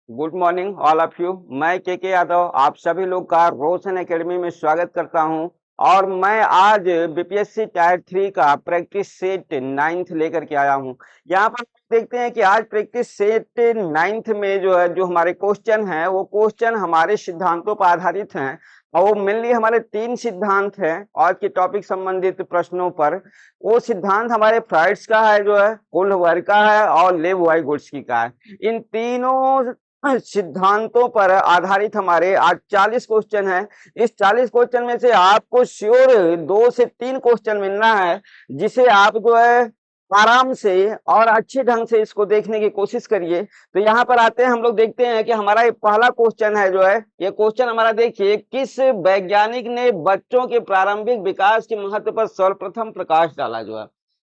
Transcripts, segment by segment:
Good morning all of you. मैं के यादव आप सभी लोग का रोशन एकेडमी में स्वागत करता हूं। और मैं आज बीपीएससी टायर 3 का प्रैक्टिस सेट 9th लेकर के आया हूं। यहां पर देखते हैं कि आज प्रैक्टिस सेट 9th में जो है जो हमारे क्वेश्चन हैं वो क्वेश्चन हमारे सिद्धांतों पर आधारित हैं। और वो मेनली हमारे 3 सिद्धांत हैं आज के टॉपिक संबंधित प्रश्नों पर। वो सिद्धांत हमारे फ्राइड्स का है, जो है कोल्डवेयर का है और लेव-वाइगोट्स्की का है। इन तीनों सिद्धांतों पर आधारित हमारे आज 40 क्वेश्चन है। इस 40 क्वेश्चन में से आपको श्योर 2 से 3 क्वेश्चन मिलना है, जिसे आप जो है आराम से और अच्छे ढंग से इसको देखने की कोशिश करिए। तो यहाँ पर आते हैं, हम लोग देखते हैं कि हमारा ये पहला क्वेश्चन है, जो है ये क्वेश्चन हमारा देखिए, किस वैज्ञानिक ने बच्चों के प्रारंभिक विकास के महत्व पर सर्वप्रथम प्रकाश डाला। जो है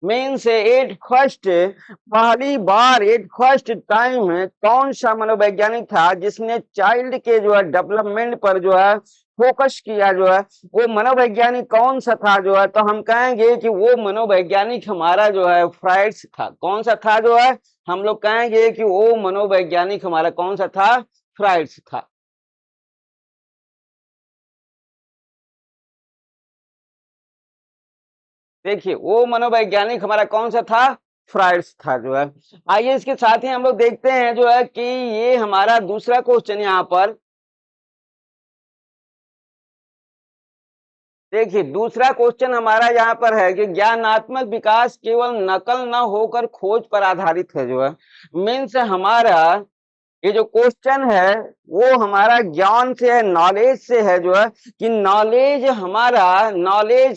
मेन से एट फर्स्ट पहली बार एट फर्स्ट टाइम कौन सा मनोवैज्ञानिक था जिसने चाइल्ड के जो है डेवलपमेंट पर जो है फोकस किया। जो है वो मनोवैज्ञानिक कौन सा था। जो है तो हम कहेंगे कि वो मनोवैज्ञानिक हमारा जो है फ्राइड्स था। कौन सा था। जो है हम लोग कहेंगे कि वो मनोवैज्ञानिक हमारा कौन सा था, फ्राइड्स था। देखिए वो मनोवैज्ञानिक हमारा कौन सा था, फ्राइड्स था। जो है आइए इसके साथ ही हम लोग देखते हैं जो है कि ये हमारा दूसरा क्वेश्चन यहाँ पर देखिए, दूसरा क्वेश्चन हमारा यहाँ पर है कि ज्ञानात्मक विकास केवल नकल न होकर खोज पर आधारित है। जो है मीन्स हमारा ये जो क्वेश्चन है वो हमारा ज्ञान से है, नॉलेज से है। जो है कि नॉलेज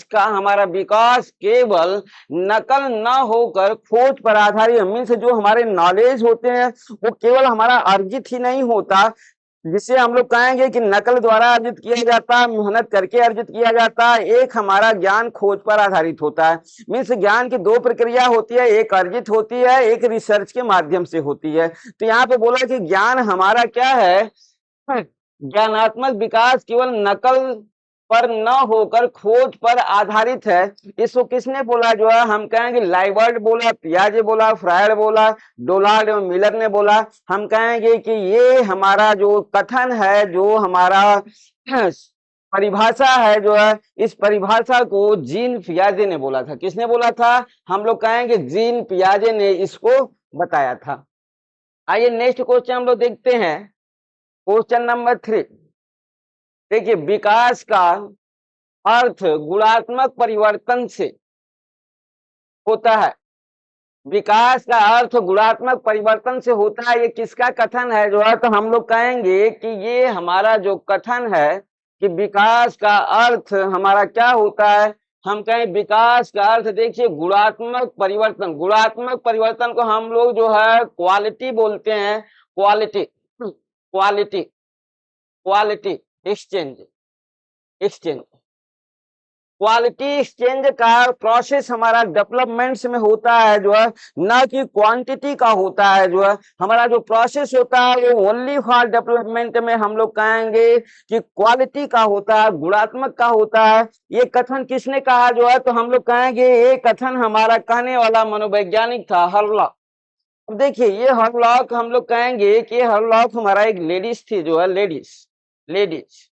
का हमारा विकास केवल नकल न होकर खोज पर आधारित। मीन्स जो हमारे नॉलेज होते हैं वो केवल हमारा अर्जित ही नहीं होता, जिसे हम लोग कहेंगे कि नकल द्वारा अर्जित किया जाता है, मेहनत करके अर्जित किया जाता है। एक हमारा ज्ञान खोज पर आधारित होता है। मीन्स ज्ञान की 2 प्रक्रिया होती है, एक अर्जित होती है, एक रिसर्च के माध्यम से होती है। तो यहाँ पे बोला कि ज्ञान हमारा क्या है, ज्ञानात्मक विकास केवल नकल पर न होकर खोज पर आधारित है। इसको किसने बोला। जो है हम कहेंगे लाइबर्ट बोला, पियाजे बोला, फ्रायड बोला, डोनाल्ड एवं मिलर ने बोला। हम कहेंगे कि ये हमारा जो कथन है, जो हमारा परिभाषा है, जो है इस परिभाषा को जीन पियाजे ने बोला था। किसने बोला था, हम लोग कहेंगे जीन पियाजे ने इसको बताया था। आइए नेक्स्ट क्वेश्चन हम लोग देखते हैं, क्वेश्चन नंबर 3। देखिए, विकास का अर्थ गुणात्मक परिवर्तन से होता है। विकास का अर्थ गुणात्मक परिवर्तन से होता है, ये किसका कथन है। जो है तो हम लोग कहेंगे कि ये हमारा जो कथन है कि विकास का अर्थ हमारा क्या होता है। हम कहें विकास का अर्थ, देखिए गुणात्मक परिवर्तन। गुणात्मक परिवर्तन को हम लोग जो है क्वालिटी बोलते हैं। Quality quality quality exchange exchange quality exchange का प्रोसेस हमारा डेवलपमेंट्स में होता है, जो है न कि क्वांटिटी का होता है। जो है हमारा जो प्रोसेस होता है वो ओनली फॉर डेवलपमेंट में हम लोग कहेंगे कि क्वालिटी का होता है, गुणात्मक का होता है। ये कथन किसने कहा। जो है तो हम लोग कहेंगे ये कथन हमारा कहने वाला मनोवैज्ञानिक था, हर्लॉक। अब देखिए ये हर्लॉक, हम लोग कहेंगे कि हर्लॉक हमारा एक लेडीज थी। जो है लेडीज लेडीज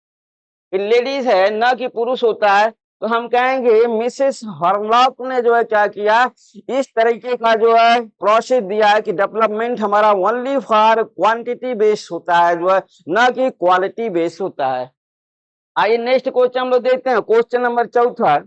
लेडीज है, न कि पुरुष होता है। तो हम कहेंगे मिसेस हर्लॉक ने जो है क्या किया, इस तरीके का जो है प्रोसेस दिया है कि डेवलपमेंट हमारा ओनली फॉर क्वांटिटी बेस्ड होता है, जो है न कि क्वालिटी बेस्ड होता है। आइए नेक्स्ट क्वेश्चन हम लोग देखते हैं, क्वेश्चन नंबर 4।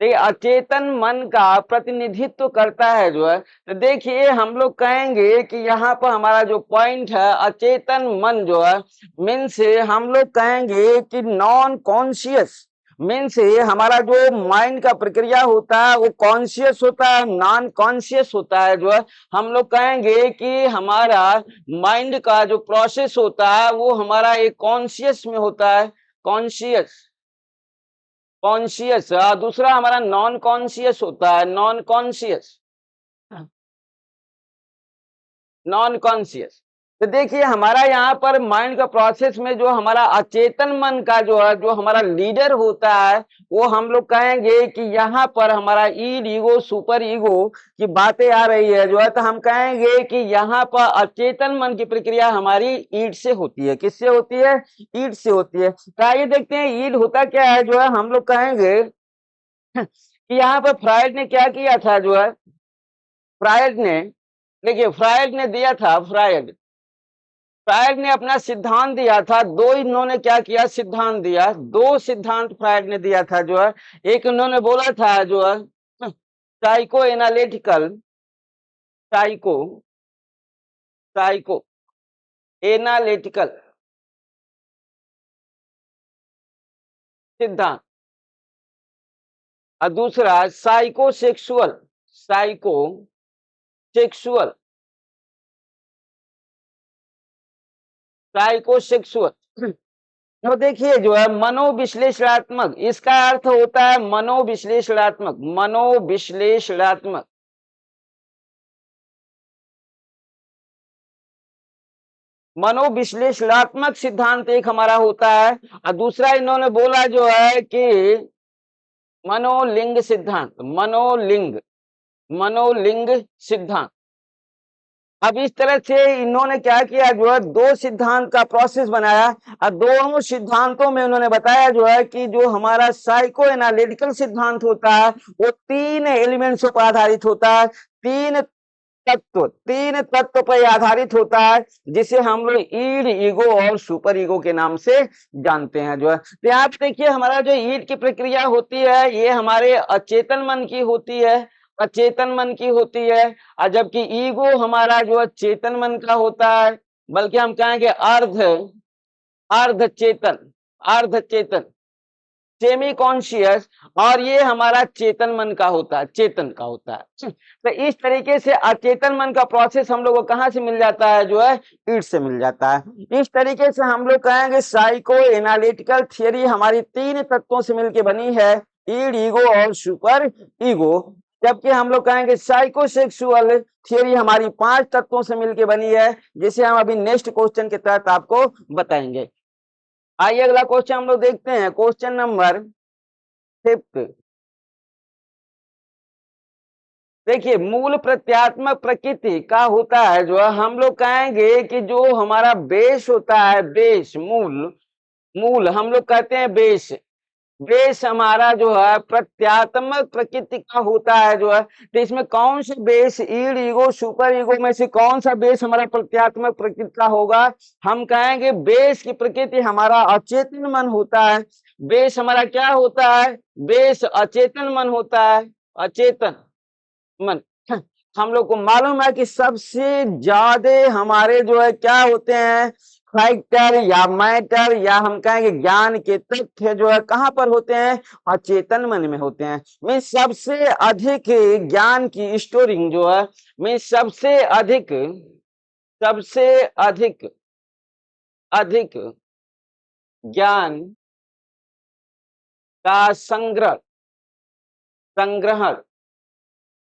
देखिए, अचेतन मन का प्रतिनिधित्व करता है। जो है तो देखिए हम लोग कहेंगे कि यहाँ पर हमारा जो पॉइंट है अचेतन मन, जो है मीन्स हम लोग कहेंगे कि नॉन कॉन्शियस। मीन्स हमारा जो माइंड का प्रक्रिया होता है वो कॉन्शियस होता है, नॉन कॉन्शियस होता है। जो है हम लोग कहेंगे कि हमारा माइंड का जो प्रोसेस होता है वो हमारा एक कॉन्शियस में होता है, कॉन्शियस कॉन्शियस। दूसरा हमारा नॉन कॉन्शियस होता है, नॉन कॉन्शियस नॉन कॉन्शियस। तो देखिए हमारा यहाँ पर माइंड का प्रोसेस में जो हमारा अचेतन मन का जो है, जो हमारा लीडर होता है, वो हम लोग कहेंगे कि यहाँ पर हमारा ईड ईगो सुपर ईगो की बातें आ रही है जो है, तो हम कहेंगे कि यहाँ पर अचेतन मन की प्रक्रिया हमारी ईड से होती है। किससे होती है? ईड से होती है। तो आइए देखते हैं ईड होता क्या है जो है, हम लोग कहेंगे कि यहाँ पर फ्रायड ने क्या किया था जो है, फ्रायड ने, देखिए फ्रायड ने दिया था, फ्रायड ने अपना सिद्धांत दिया था। दो इन्होंने क्या किया, सिद्धांत दिया। दो सिद्धांत फ्रायड ने दिया था जो है, एक इन्होंने बोला था जो है psycho analytical, psycho psycho analytical सिद्धांत, और दूसरा psycho sexual, psycho sexual, psycho sexual. तो देखिए जो है मनोविश्लेषणात्मक, इसका अर्थ होता है मनोविश्लेषणात्मक, मनोविश्लेषणात्मक। मनोविश्लेषणात्मक सिद्धांत एक हमारा होता है, और दूसरा इन्होंने बोला जो है कि मनोलिंग सिद्धांत, मनोलिंग, मनोलिंग सिद्धांत। अब इस तरह से इन्होंने क्या किया जो है, दो सिद्धांत का प्रोसेस बनाया, और दोनों सिद्धांतों में उन्होंने बताया जो है कि जो हमारा साइको एनालिटिकल सिद्धांत होता है वो तीन एलिमेंट्स पर आधारित होता है, तीन तत्व पर आधारित होता है, जिसे हम लोग ईड ईगो और सुपर ईगो के नाम से जानते हैं जो है। तो यहाँ पे देखिए हमारा जो ईड की प्रक्रिया होती है ये हमारे अचेतन मन की होती है, अचेतन मन की होती है, और जबकि ईगो हमारा जो चेतन मन का होता है, बल्कि हम कहेंगे अर्ध अर्ध चेतन, अर्ध चेतन, सेमी कॉन्शियस, और ये हमारा चेतन मन का होता है, चेतन का होता है। तो इस तरीके से अचेतन मन का प्रोसेस हम लोग को कहाँ से मिल जाता है जो है, ईड से मिल जाता है। इस तरीके से हम लोग कहेंगे साइको एनालिटिकल थियरी हमारी तीन तत्वों से मिलकर बनी है, ईड ईगो और सुपर ईगो, जबकि हम लोग कहेंगे साइकोसेक्सुअल थियरी हमारी पांच तत्वों से मिलकर बनी है, जिसे हम अभी नेक्स्ट क्वेश्चन के तहत आपको बताएंगे। आइए अगला क्वेश्चन हम लोग देखते हैं, क्वेश्चन नंबर 5। देखिए मूल प्रत्यात्मक प्रकृति का होता है जो हम लोग कहेंगे कि जो हमारा बेस होता है, बेस, मूल, मूल हम लोग कहते हैं बेस, बेस हमारा जो है प्रत्यात्मक प्रकृति का होता है जो है। तो इसमें कौन सा बेस, ईड ईगो सुपर ईगो में से कौन सा बेस हमारा प्रत्यात्मक प्रकृति का होगा? हम कहेंगे बेस की प्रकृति हमारा अचेतन मन होता है। बेस हमारा क्या होता है? बेस अचेतन मन होता है, अचेतन मन। हम लोग को मालूम है कि सबसे ज्यादा हमारे जो है क्या होते हैं, फैक्टर या मैटर या हम कहेंगे ज्ञान के तथ्य जो है कहाँ पर होते हैं? अचेतन मन में होते हैं। मीन सबसे अधिक ज्ञान की स्टोरिंग जो है, मीन सबसे अधिक अधिक ज्ञान का संग्रहण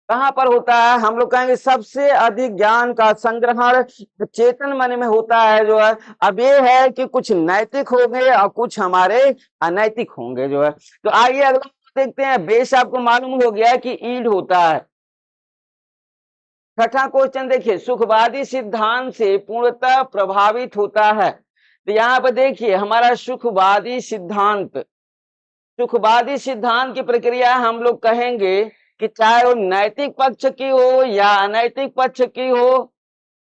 कहाँ पर होता है? हम लोग कहेंगे सबसे अधिक ज्ञान का संग्रहण चेतन मन में होता है जो है। अब ये है कि कुछ नैतिक होंगे और कुछ हमारे अनैतिक होंगे जो है। तो आइए अगला देखते हैं। बेस आपको मालूम हो गया कि ईड होता है। छठा क्वेश्चन देखिए, सुखवादी सिद्धांत से पूर्णतः प्रभावित होता है। तो यहाँ पर देखिए हमारा सुखवादी सिद्धांत, सुखवादी सिद्धांत की प्रक्रिया हम लोग कहेंगे कि चाहे वो नैतिक पक्ष की हो या अनैतिक पक्ष की हो,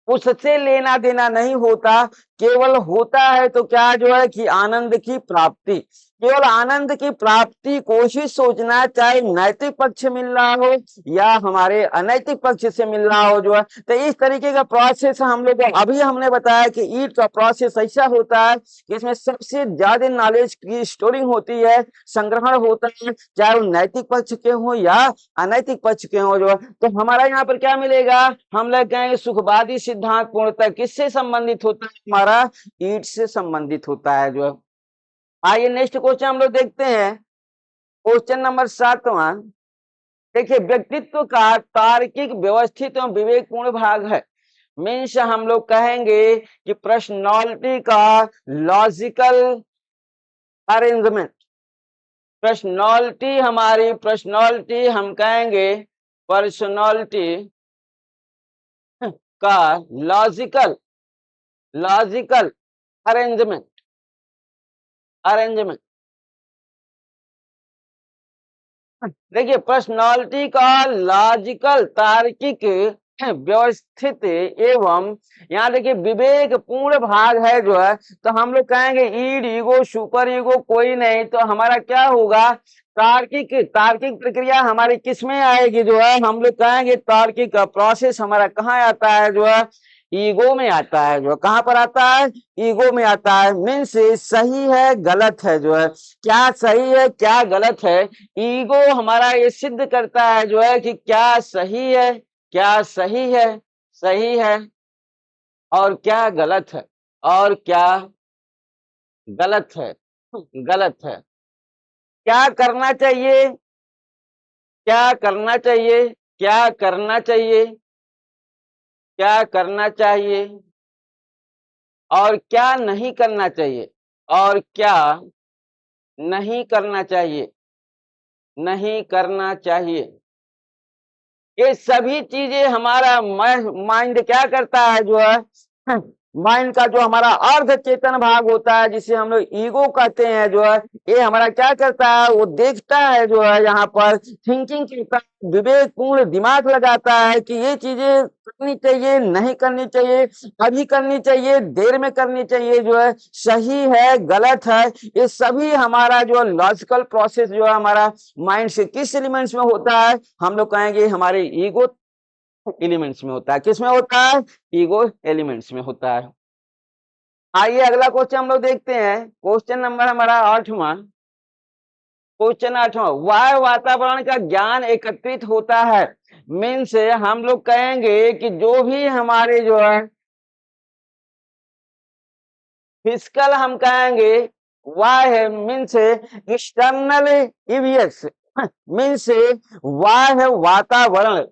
उससे लेना देना नहीं होता। केवल होता है तो क्या जो है कि आनंद की प्राप्ति, केवल आनंद की प्राप्ति को ही सोचना है, चाहे नैतिक पक्ष मिल रहा हो या हमारे अनैतिक पक्ष से मिल रहा हो जो है। तो इस तरीके का प्रोसेस हम लोग अभी हमने बताया कि ईड का प्रोसेस ऐसा होता है कि इसमें सबसे ज्यादा नॉलेज की स्टोरिंग होती है, संग्रहण होता है, चाहे वो नैतिक पक्ष के हो या अनैतिक पक्ष के हो जो है। तो हमारा यहाँ पर क्या मिलेगा? हम लोग कहेंगे सुखवादी सिद्धांत पूर्णतः किससे संबंधित होता है? हमारा ईड से संबंधित होता है जो है। आइए नेक्स्ट क्वेश्चन हम लोग देखते हैं, क्वेश्चन नंबर 7वां। देखिए व्यक्तित्व का तार्किक, व्यवस्थित एवं विवेकपूर्ण भाग है। मीन्स हम लोग कहेंगे कि पर्सनालिटी का लॉजिकल अरेंजमेंट। पर्सनालिटी हमारी पर्सनालिटी हम कहेंगे पर्सनालिटी का लॉजिकल लॉजिकल अरेंजमेंट अरेंजमेंट। देखिए पर्सनालिटी का लॉजिकल तार्किक व्यवस्थित एवं यहाँ देखिए विवेक पूर्ण भाग है जो है, तो हम लोग कहेंगे ईड ईगो सुपर ईगो कोई नहीं, तो हमारा क्या होगा तार्किक तार्किक प्रक्रिया हमारी किस में आएगी जो है, हम लोग कहेंगे तार्किक प्रोसेस हमारा कहाँ आता है जो है, ईगो में आता है। जो कहाँ पर आता है, ईगो में आता है। मीन्स सही है गलत है जो है, क्या सही है क्या गलत है, ईगो हमारा ये सिद्ध करता है जो है कि क्या सही है, क्या सही है, सही है और क्या गलत है, और क्या गलत है, गलत है। क्या करना चाहिए, क्या करना चाहिए, क्या करना चाहिए, क्या करना चाहिए और क्या नहीं करना चाहिए, और क्या नहीं करना चाहिए, नहीं करना चाहिए। ये सभी चीजें हमारा माइंड क्या करता है जो है, माइंड का जो हमारा अर्ध चेतन भाग होता है जिसे हम लोग ईगो कहते हैं जो है, ये हमारा क्या करता है, वो देखता है जो है, यहाँ पर थिंकिंग करता है, विवेक पूर्ण दिमाग लगाता है कि ये चीजें करनी चाहिए नहीं करनी चाहिए, अभी करनी चाहिए देर में करनी चाहिए जो है, सही है गलत है। ये सभी हमारा जो लॉजिकल प्रोसेस जो है हमारा माइंड से किस एलिमेंट्स में होता है, हम लोग कहेंगे हमारे ईगो एलिमेंट्स में होता है। किस में होता है, ईगो एलिमेंट्स में होता है। आइए अगला क्वेश्चन हम लोग देखते हैं, क्वेश्चन नंबर हमारा 8वां। क्वेश्चन 8वां, वह वातावरण का ज्ञान एकत्रित होता है। मीन्स हम लोग कहेंगे कि जो भी हमारे जो है फिजिकल हम कहेंगे वह है, मीन्स एक्सटर्नल इवियस, मीन्स वह है वातावरण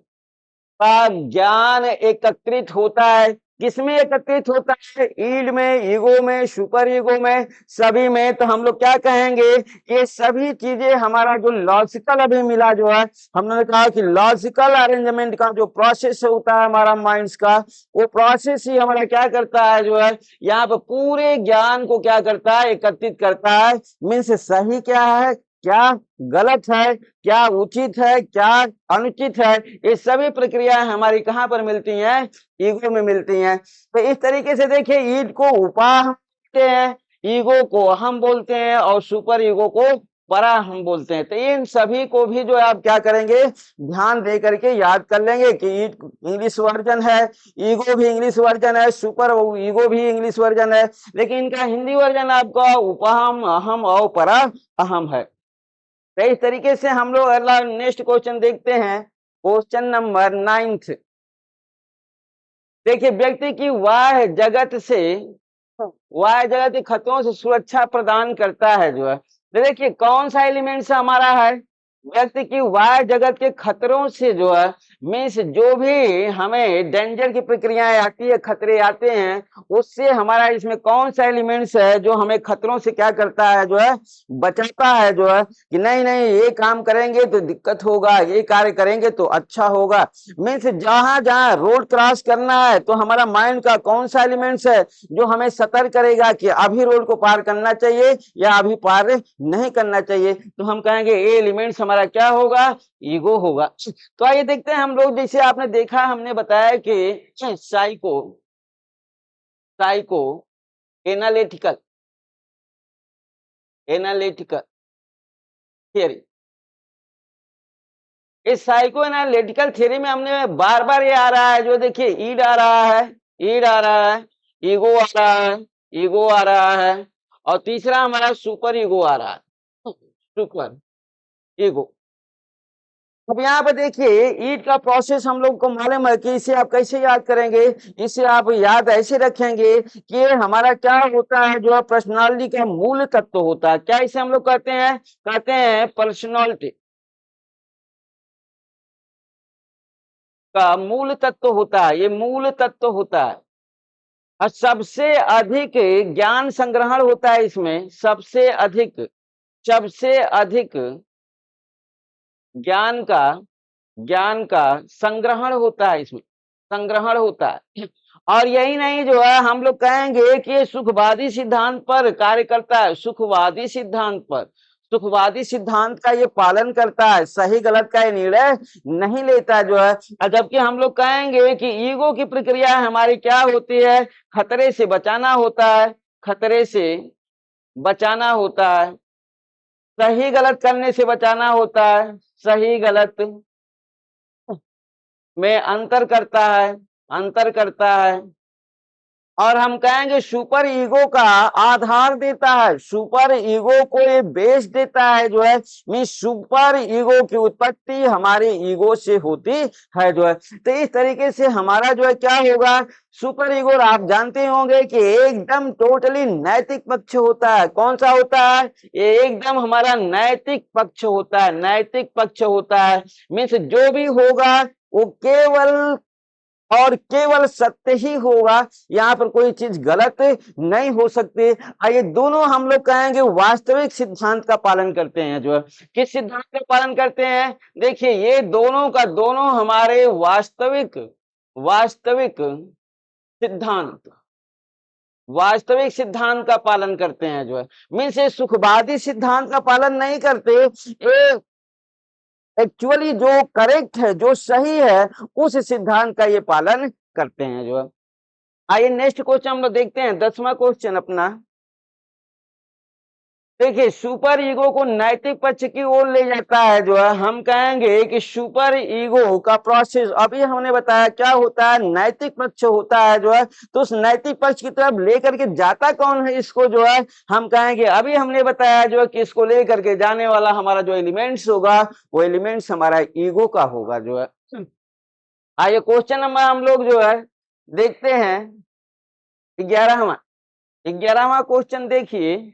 का ज्ञान एकत्रित होता है। किसमें एकत्रित होता है, ईड में, ईगो में, सुपर ईगो में, सभी में। तो हम लोग क्या कहेंगे कि सभी चीजें हमारा जो लॉजिकल अभी मिला जो है, हमने कहा कि लॉजिकल अरेंजमेंट का जो प्रोसेस होता है हमारा माइंड्स का, वो प्रोसेस ही हमारा क्या करता है जो है, यहाँ पर पूरे ज्ञान को क्या करता है, एकत्रित करता है। मीन्स सही क्या है क्या गलत है, क्या उचित है क्या अनुचित है, ये सभी प्रक्रियाएं हमारी कहाँ पर मिलती हैं, ईगो में मिलती हैं। तो इस तरीके से देखिए ईड को उपा बोलते हैं, ईगो को हम बोलते हैं और सुपर ईगो को परा हम बोलते हैं। तो इन सभी को भी जो है आप क्या करेंगे, ध्यान दे करके याद कर लेंगे कि ईड इंग्लिश वर्जन है, ईगो भी इंग्लिश वर्जन है, सुपर ईगो भी इंग्लिश वर्जन है, लेकिन इनका हिंदी वर्जन आपका उपहम अहम और परा अहम है। तो इस तरीके से हम लोग अगला नेक्स्ट क्वेश्चन देखते हैं, क्वेश्चन नंबर 9। देखिए व्यक्ति की वाह जगत से, वाह जगत के खतरों से सुरक्षा प्रदान करता है जो है। तो देखिए कौन सा एलिमेंट हमारा है, व्यक्ति की वाह जगत के खतरों से जो है, मीन्स जो भी हमें डेंजर की प्रक्रियाएं आती है, खतरे आते हैं, उससे हमारा इसमें कौन सा एलिमेंट्स है जो हमें खतरों से क्या करता है जो है, बचाता है जो है, कि नहीं नहीं ये काम करेंगे तो दिक्कत होगा, ये कार्य करेंगे तो अच्छा होगा। मीन्स जहां जहां रोड क्रॉस करना है तो हमारा माइंड का कौन सा एलिमेंट्स है जो हमें सतर्क करेगा कि अभी रोड को पार करना चाहिए या अभी पार नहीं करना चाहिए, तो हम कहेंगे ये एलिमेंट्स हमारा क्या होगा, ईगो होगा। तो आइए देखते हैं हम लोग, जैसे आपने देखा हमने बताया कि psycho psycho analytical analytical theory, इस साइको एनालिटिकल थियरी में हमने बार बार ये आ रहा है जो देखिए ईड आ रहा है, ईड आ रहा है, ईगो आ रहा है, ईगो आ रहा है, और तीसरा हमारा सुपर ईगो आ रहा है, सुपर ईगो। अब यहाँ पे देखिए ईट का प्रोसेस हम लोग को मालूम है कि इसे आप कैसे याद करेंगे, इसे आप याद ऐसे रखेंगे कि हमारा क्या होता है जो पर्सनालिटी का मूल तत्व होता है, क्या इसे हम लोग कहते हैं पर्सनालिटी। का मूल तत्व होता है, ये मूल तत्व होता है। और सबसे अधिक ज्ञान संग्रहण होता है इसमें, सबसे अधिक ज्ञान का संग्रहण होता है इसमें, संग्रहण होता है। और यही नहीं जो है हम लोग कहेंगे कि ये सुखवादी सिद्धांत पर कार्य करता है, सुखवादी सिद्धांत पर, सुखवादी सिद्धांत का ये पालन करता है, सही गलत का ये निर्णय नहीं लेता जो है। जबकि हम लोग कहेंगे कि ईगो की प्रक्रिया हमारी क्या होती है, खतरे से बचाना होता है, खतरे से बचाना होता है, सही गलत करने से बचाना होता है, सही गलत में अंतर करता है। और हम कहेंगे सुपर ईगो का आधार देता है, सुपर ईगो को ये बेस देता है जो है। मीन सुपर ईगो की उत्पत्ति हमारे ईगो से होती है जो है। तो इस तरीके से हमारा जो है क्या होगा, सुपर ईगो आप जानते होंगे कि एकदम टोटली नैतिक पक्ष होता है। कौन सा होता है, ये एकदम हमारा नैतिक पक्ष होता है, नैतिक पक्ष होता है। मीन्स जो भी होगा वो केवल और केवल सत्य ही होगा, यहाँ पर कोई चीज गलत नहीं हो सकती। ये दोनों हम लोग कहेंगे वास्तविक सिद्धांत का पालन करते हैं जो है। किस सिद्धांत का पालन करते हैं, देखिए ये दोनों का दोनों हमारे वास्तविक सिद्धांत का पालन करते हैं जो है। मीन्स ये सुखवादी सिद्धांत का पालन नहीं करते, ये एक्चुअली जो करेक्ट है, जो सही है, उस सिद्धांत का ये पालन करते हैं जो है। आइए नेक्स्ट क्वेश्चन हम लोग देखते हैं, 10वां क्वेश्चन अपना। देखिए सुपर ईगो को नैतिक पक्ष की ओर ले जाता है जो है। हम कहेंगे कि सुपर ईगो का प्रोसेस, अभी हमने बताया क्या होता है, नैतिक पक्ष होता है जो है। तो उस नैतिक पक्ष की तरफ लेकर के जाता कौन है इसको जो है, हम कहेंगे अभी हमने बताया जो है कि इसको लेकर के जाने वाला हमारा जो एलिमेंट्स होगा, वो एलिमेंट्स हमारा ईगो का होगा जो है। आइए क्वेश्चन नंबर हम लोग जो है देखते हैं 11वां क्वेश्चन। देखिए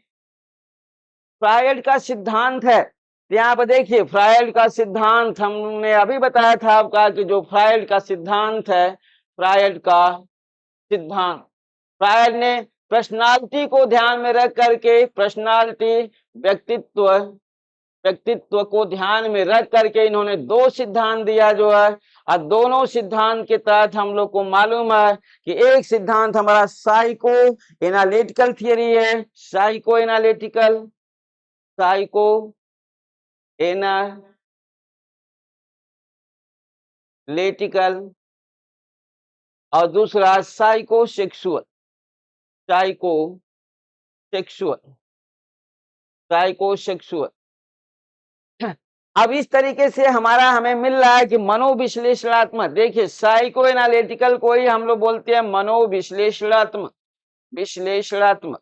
फ्रायड का सिद्धांत है, यहाँ पर देखिए फ्रायड का सिद्धांत हमने अभी बताया था आपका कि जो फ्रायड का सिद्धांत है, फ्रायड ने पर्सनालिटी को ध्यान में रख करके, व्यक्तित्व को ध्यान में रख करके इन्होंने दो सिद्धांत दिया जो है। और दोनों सिद्धांत के तहत हम लोग को मालूम है कि एक सिद्धांत हमारा साइको एनालिटिकल थियरी है, साइको एनालिटिकल, और दूसरा साइकोसेक्सुअल। अब इस तरीके से हमारा हमें मिल रहा है कि मनोविश्लेषणात्मक, देखिए साइको एनालिटिकल को ही हम लोग बोलते हैं विश्लेषणात्मक,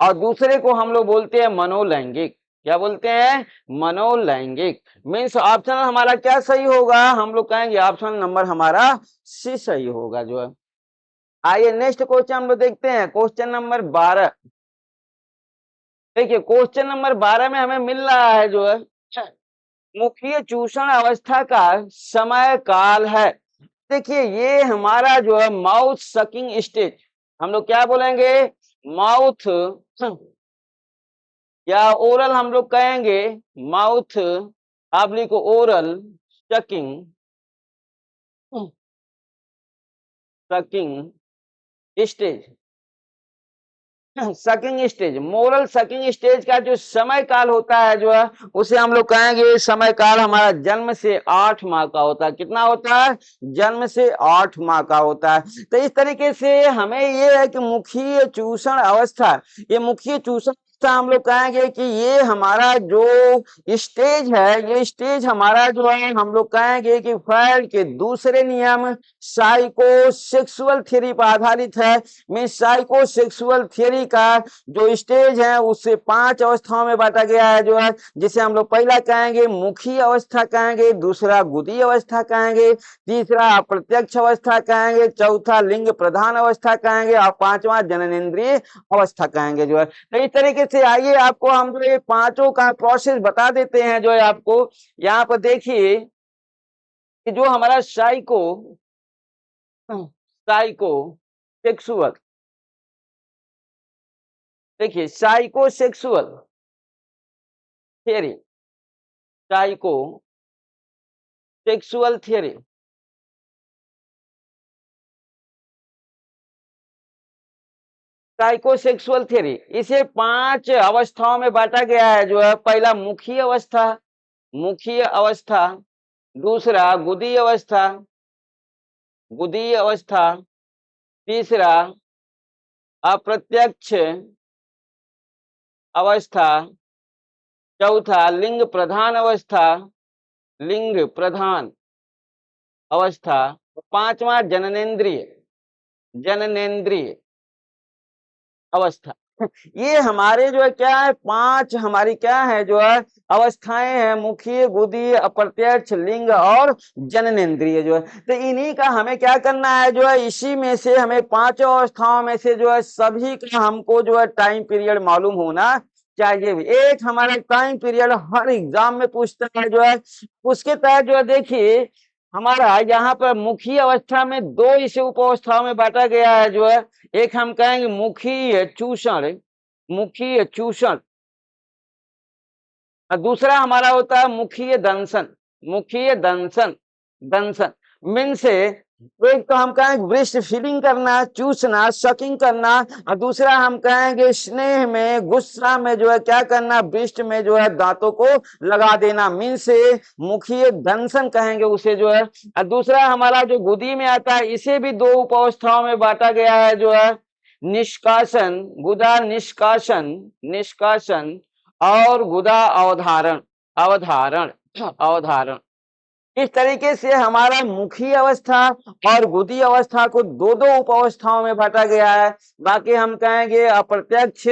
और दूसरे को हम लोग बोलते हैं मनोलैंगिक। क्या बोलते हैं, मनोलैंगिक। मीन्स ऑप्शन हमारा क्या सही होगा, हम लोग कहेंगे ऑप्शन नंबर हमारा सी सही होगा जो है। आइए नेक्स्ट क्वेश्चन हम लोग देखते हैं, क्वेश्चन नंबर 12। देखिए क्वेश्चन नंबर 12 में हमें मिल रहा है जो है मुखीय चूषण अवस्था का समय काल है। देखिए ये हमारा जो है माउथ सकिंग स्टेज, हम लोग क्या बोलेंगे, माउथ या ओरल हम लोग कहेंगे, mouth oblique oral sucking stage, moral sucking stage का जो समय काल होता है जो है, उसे हम लोग कहेंगे समय काल हमारा जन्म से 8 माह का होता है। कितना होता है, जन्म से 8 माह का होता है। तो इस तरीके से हमें ये है कि मुखीय चूषण अवस्था, ये मुखीय चूषण हम लोग कहेंगे कि ये हमारा जो स्टेज है, ये स्टेज हमारा जो है हम लोग कहेंगे कि फ्रायड के दूसरे नियम साइकोसेक्सुअल थ्योरी पर आधारित है। में साइकोसेक्सुअल थ्योरी का जो स्टेज है उससे 5 अवस्थाओं में बांटा गया है जो है, जिसे हम लोग पहला कहेंगे मुखी अवस्था कहेंगे, दूसरा गुदी अवस्था कहेंगे, तीसरा अप्रत्यक्ष अवस्था कहेंगे, चौथा लिंग प्रधान अवस्था कहेंगे, और 5वां जननेंद्रिय अवस्था कहेंगे जो है। तो इस तरीके से आइए आपको हम जो ये पांचों का प्रोसेस बता देते हैं जो है आपको। यहाँ पर देखिए कि जो हमारा साइको सेक्सुअल, देखिए psycho sexual theory, psycho sexual theory, psychosexual theory, इसे 5 अवस्थाओं में बांटा गया है। जो है पहला मुखी अवस्था, मुखीय अवस्था, दूसरा गुदी अवस्था, गुदी अवस्था, तीसरा अप्रत्यक्ष अवस्था, चौथा लिंग प्रधान अवस्था, लिंग प्रधान अवस्था, पांचवा जननेंद्रिय, जननेंद्रिय अवस्था। ये हमारे जो है क्या है, 5 हमारी क्या है जो है अवस्थाएं हैं, मुखीय, गुदी, अप्रत्यक्ष, लिंग और जननेंद्रिय जो है। तो इन्हीं का हमें क्या करना है जो है, इसी में से हमें 5 अवस्थाओं में से जो है सभी का हमको जो है टाइम पीरियड मालूम होना चाहिए। एक हमारा टाइम पीरियड हर एग्जाम में पूछता है जो है, उसके तहत जो है देखिए हमारा यहाँ पर मुखी अवस्था में 2 इसे उप अवस्थाओं में बांटा गया है जो है। एक हम कहेंगे मुखीय चूषण, मुखीय चूषण, और दूसरा हमारा होता है मुखीय दंशन, मुखीय दंशन, दंशन मीन से एक तो हम कहेंगे ब्रेस्ट फीडिंग करना, चूसना, सकिंग करना, और दूसरा हम कहेंगे स्नेह में, गुस्सा में जो है क्या करना, ब्रेस्ट में जो है दांतों को लगा देना, मीन से मुखीय दंशन कहेंगे उसे जो है। और दूसरा हमारा जो गुदी में आता है, इसे भी 2 उप अवस्थाओं में बांटा गया है जो है, निष्कासन, गुदा निष्कासन, निष्कासन, और गुदा अवधारण, अवधारण, अवधारण। इस तरीके से हमारा मुखी अवस्था और गुदी अवस्था को 2-2 उप अवस्थाओं में बांटा गया है। बाकी हम कहेंगे अप्रत्यक्ष,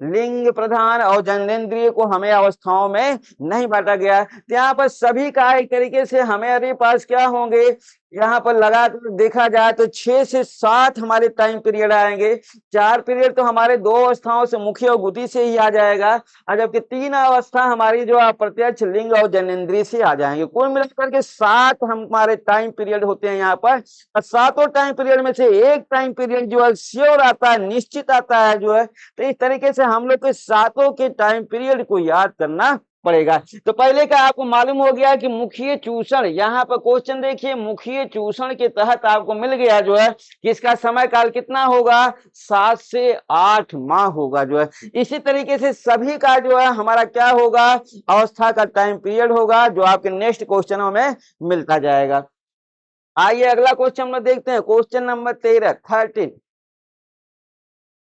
लिंग प्रधान और जननेंद्रिय को हमें अवस्थाओं में नहीं बांटा गया। तो यहाँ पर सभी का एक तरीके से हमारे पास क्या होंगे, यहाँ पर लगाकर देखा जाए तो 6 से 7 हमारे टाइम पीरियड आएंगे। 4 पीरियड तो हमारे 2 अवस्थाओं से, मुखी और गुदी से ही आ जाएगा, और जबकि 3 अवस्था हमारी जो अप्रत्यक्ष, लिंग और जननेंद्रिय से आ जाएंगे। कुल मिलाकर के 7 हमारे टाइम पीरियड होते हैं यहाँ पर, और 7 टाइम पीरियड में से एक टाइम पीरियड जो है श्योर आता है, निश्चित आता है जो है। तो इस तरीके से हम लोग के 7 के टाइम पीरियड को याद करना पड़ेगा। तो पहले का आपको मालूम हो गया कि मुखीय चूषण, यहाँ पर क्वेश्चन देखिए, मुखीय चूषण के तहत आपको मिल गया जो है कि इसका समय काल कितना होगा, 7 से 8 माह होगा जो है। इसी तरीके से सभी का जो है हमारा क्या होगा, अवस्था का टाइम पीरियड होगा, जो आपके नेक्स्ट क्वेश्चनों में मिलता जाएगा। आइए अगला क्वेश्चन हम लोग देखते हैं, क्वेश्चन नंबर 13।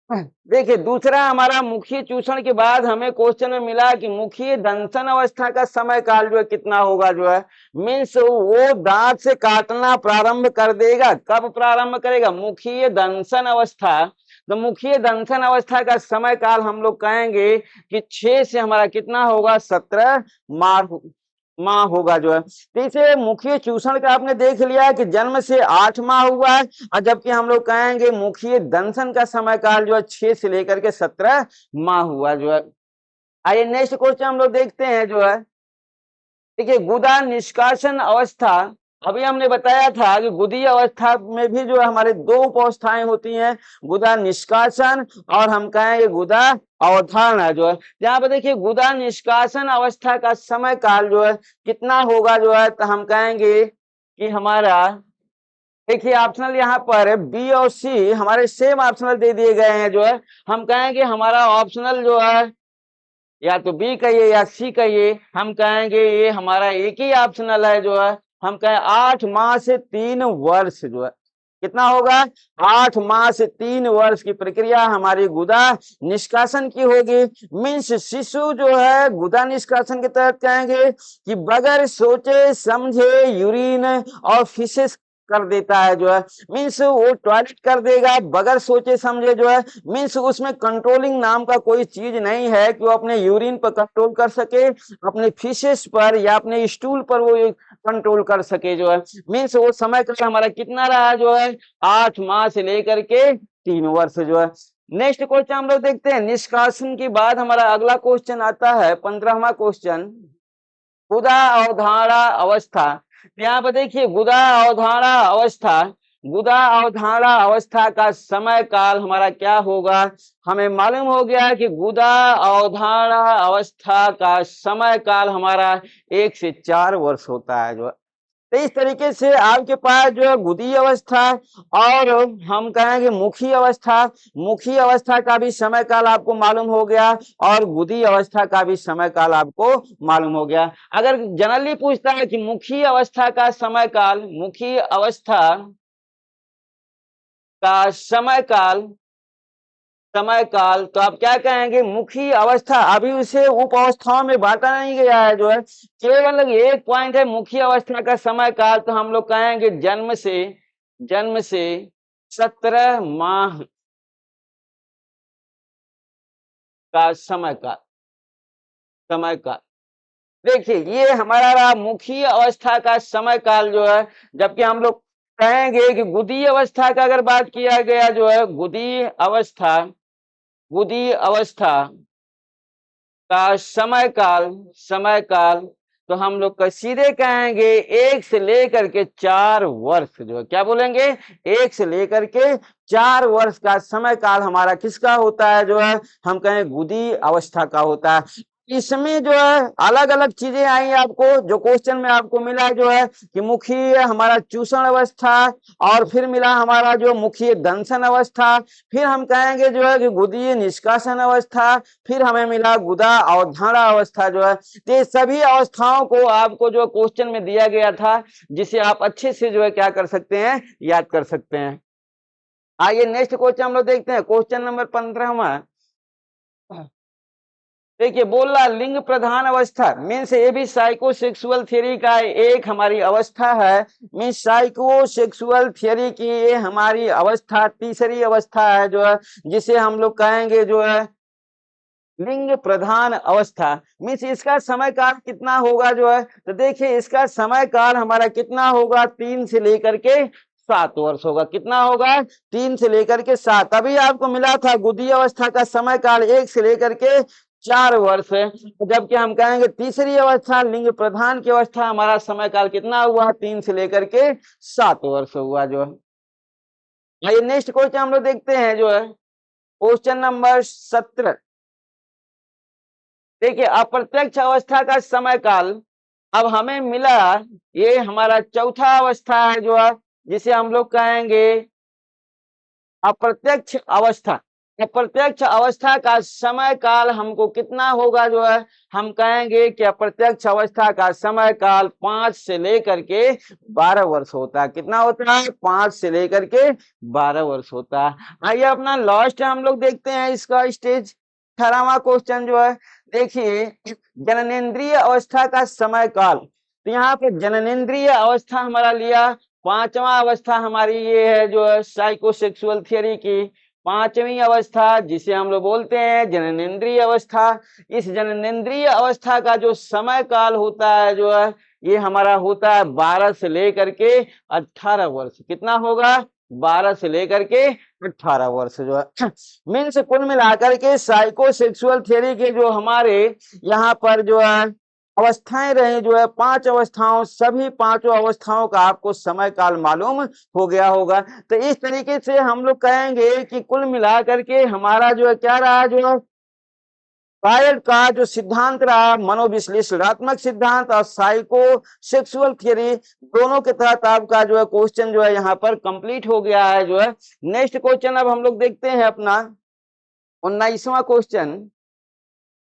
देखिए दूसरा हमारा मुखीय चूषण के बाद हमें क्वेश्चन में मिला कि मुखीय दंशन अवस्था का समय काल जो है कितना होगा जो है, मीन्स वो दांत से काटना प्रारंभ कर देगा। कब प्रारंभ करेगा, मुखीय दंशन अवस्था। तो मुखीय दंशन अवस्था का समय काल हम लोग कहेंगे कि 6 से हमारा कितना होगा, 17 माह होगा जो है। तो इसे मुखीय चूषण का आपने देख लिया कि जन्म से 8 माह हुआ है, और जबकि हम लोग कहेंगे मुखीय दंशन का समय काल जो है 6 से लेकर के 17 माह हुआ जो है। आइए नेक्स्ट क्वेश्चन हम लोग देखते हैं जो है, देखिए गुदा निष्कासन अवस्था। अभी हमने बताया था कि गुदी अवस्था में भी जो है हमारे 2 उप अवस्थाएं होती हैं, गुदा निष्कासन और हम कहेंगे गुदा अवधारणा जो है। यहाँ पर देखिए गुदा निष्कासन अवस्था का समय काल जो है कितना होगा जो है, तो हम कहेंगे कि हमारा, देखिए ऑप्शनल यहाँ पर बी और सी हमारे सेम ऑप्शनल दे दिए गए हैं जो है। हम कहेंगे हमारा ऑप्शनल जो है या तो बी कहिए या सी कहिए, हम कहेंगे ये हमारा एक ही ऑप्शनल है जो है। हम कहें 8 माह से 3 वर्ष जो है, कितना होगा, 8 माह से 3 वर्ष की प्रक्रिया हमारी गुदा निष्कासन की होगी। मीन्स शिशु जो है गुदा निष्कासन के तहत कहेंगे कि बगैर सोचे समझे यूरिन और फिशेस कर देता है जो है। मीन्स वो टॉयलेट कर देगा बगैर सोचे समझे जो है। मीन्स उसमें कंट्रोलिंग नाम का कोई चीज नहीं है कि वो अपने यूरिन पर कंट्रोल कर सके, अपने फिशेस पर या अपने स्टूल पर वो कंट्रोल कर सके जो है। मीन्स वो समय का हमारा कितना रहा जो है, 8 माह से लेकर के 3 वर्ष जो है। नेक्स्ट क्वेश्चन हम लोग देखते हैं, निष्कासन के बाद हमारा अगला क्वेश्चन आता है 15वां क्वेश्चन, गुदा अवधारणा अवस्था। यहाँ पर देखिए गुदा अवधारणा अवस्था, गुदा अवधारणा अवस्था का समय काल हमारा क्या होगा, हमें मालूम हो गया कि गुदा अवधारणा अवस्था का समय काल हमारा 1 से 4 वर्ष होता है जो। तो इस तरीके से आपके पास जो है गुदी अवस्था और हम कहेंगे मुखी अवस्था का भी समय काल आपको मालूम हो गया और गुदी अवस्था का भी समय काल आपको मालूम हो गया। अगर जनरली पूछता है कि मुखी अवस्था का समय काल, मुखी अवस्था का समय काल तो आप क्या कहेंगे, मुखी अवस्था अभी उसे उप अवस्थाओं में बांटा नहीं गया है जो है, केवल एक पॉइंट है मुखी अवस्था का समय काल, तो हम लोग कहेंगे जन्म से 17 माह का समय काल। देखिए ये हमारा रहा मुखी अवस्था का समय काल जो है, जबकि हम लोग कहेंगे कि गुदी अवस्था का अगर बात किया गया जो है, गुदी अवस्था का समय काल तो हम लोग का सीधे कहेंगे 1 से लेकर के 4 वर्ष जो है, क्या बोलेंगे, 1 से लेकर के 4 वर्ष का समय काल हमारा किसका होता है जो है, हम कहें गुदी अवस्था का होता है। इसमें जो है अलग अलग चीजें आई आपको, जो क्वेश्चन में आपको मिला जो है कि मुखी हमारा चूषण अवस्था, और फिर मिला हमारा जो मुखी दंशन अवस्था, फिर हम कहेंगे जो है कि गुदी निष्कासन अवस्था, फिर हमें मिला गुदा अवधारणा अवस्था जो है। तो ये सभी अवस्थाओं को आपको जो क्वेश्चन में दिया गया था, जिसे आप अच्छे से जो है क्या कर सकते हैं, याद कर सकते हैं। आइए नेक्स्ट क्वेश्चन हम लोग देखते हैं, क्वेश्चन नंबर 15वां। देखिए बोल रहा लिंग प्रधान अवस्था मीन्स ये भी साइकोसेक्सुअल थियरी का एक हमारी अवस्था है, मीन्स साइकोसेक्सुअल थियरी की ये हमारी अवस्था तीसरी अवस्था है जो है, जिसे हम लोग कहेंगे जो है लिंग प्रधान अवस्था। मीन्स इसका समय काल कितना होगा जो है, तो देखिए इसका समय काल हमारा कितना होगा, 3 से लेकर के 7 वर्ष होगा। कितना होगा, 3 से लेकर के 7। अभी आपको मिला था गुदी अवस्था का समय काल 1 से लेकर के 4 वर्ष है, जबकि हम कहेंगे तीसरी अवस्था लिंग प्रधान की अवस्था हमारा समय काल कितना हुआ, 3 से लेकर के 7 वर्ष हुआ जो है। आइए नेक्स्ट क्वेश्चन हम लोग देखते हैं जो है, क्वेश्चन नंबर 17। देखिए अप्रत्यक्ष अवस्था का समय काल अब हमें मिला, ये हमारा चौथा अवस्था है जो है, जिसे हम लोग कहेंगे अप्रत्यक्ष अवस्था। अप्रत्यक्ष अवस्था का समय काल हमको कितना होगा जो है, हम कहेंगे कि अप्रत्यक्ष अवस्था का समय काल 5 से लेकर के 12 वर्ष होता है। कितना होता है, 5 से लेकर के 12 वर्ष होता है। आइए अपना लास्ट हम लोग देखते हैं इसका स्टेज, 18वां क्वेश्चन जो है। देखिए जननेंद्रिय अवस्था का समय काल, तो यहाँ पे जननेंद्रिय अवस्था हमारा लिया, 5वां अवस्था हमारी ये है जो है साइकोसेक्सुअल थियरी की 5वीं अवस्था, जिसे हम लोग बोलते हैं जननेंद्रिय अवस्था। इस जननेंद्रिय अवस्था का जो समय काल होता है जो है, ये हमारा होता है 12 से लेकर के 18 वर्ष। कितना होगा, 12 से लेकर के 18 वर्ष जो है। मीन्स कुल मिलाकर के साइकोसेक्सुअल थियरी के जो हमारे यहाँ पर जो है अवस्थाएं रहे जो है, 5 अवस्थाओं, सभी 5 अवस्थाओं का आपको समय काल मालूम हो गया होगा। तो इस तरीके से हम लोग कहेंगे कि कुल मिलाकर के हमारा जो है क्या रहा, जो है फ्रायड का जो सिद्धांत रहा, मनोविश्लेषणात्मक सिद्धांत और साइको सेक्सुअल थियरी, दोनों के तहत आपका जो है क्वेश्चन जो है यहाँ पर कंप्लीट हो गया है जो है। नेक्स्ट क्वेश्चन अब हम लोग देखते हैं अपना 19वां क्वेश्चन।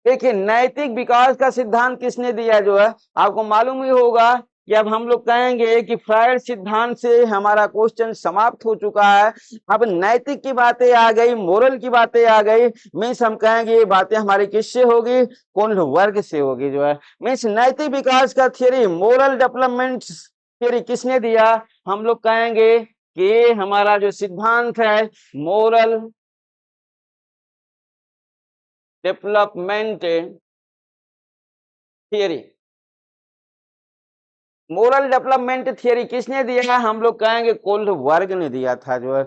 देखिए नैतिक विकास का सिद्धांत किसने दिया जो है, आपको मालूम ही होगा कि अब हम लोग कहेंगे कि फ्रायड सिद्धांत से हमारा क्वेश्चन समाप्त हो चुका है। अब नैतिक की बातें आ गई, मोरल की बातें आ गई, मीन्स हम कहेंगे ये बातें हमारी किससे होगी, कौन वर्ग से होगी जो है। मीन्स नैतिक विकास का थियरी, मोरल डेवलपमेंट थियरी किसने दिया, हम लोग कहेंगे कि हमारा जो सिद्धांत है moral development theory, moral development theory किसने दिया, हम लोग कहेंगे कोल्डबर्ग ने दिया था जो है।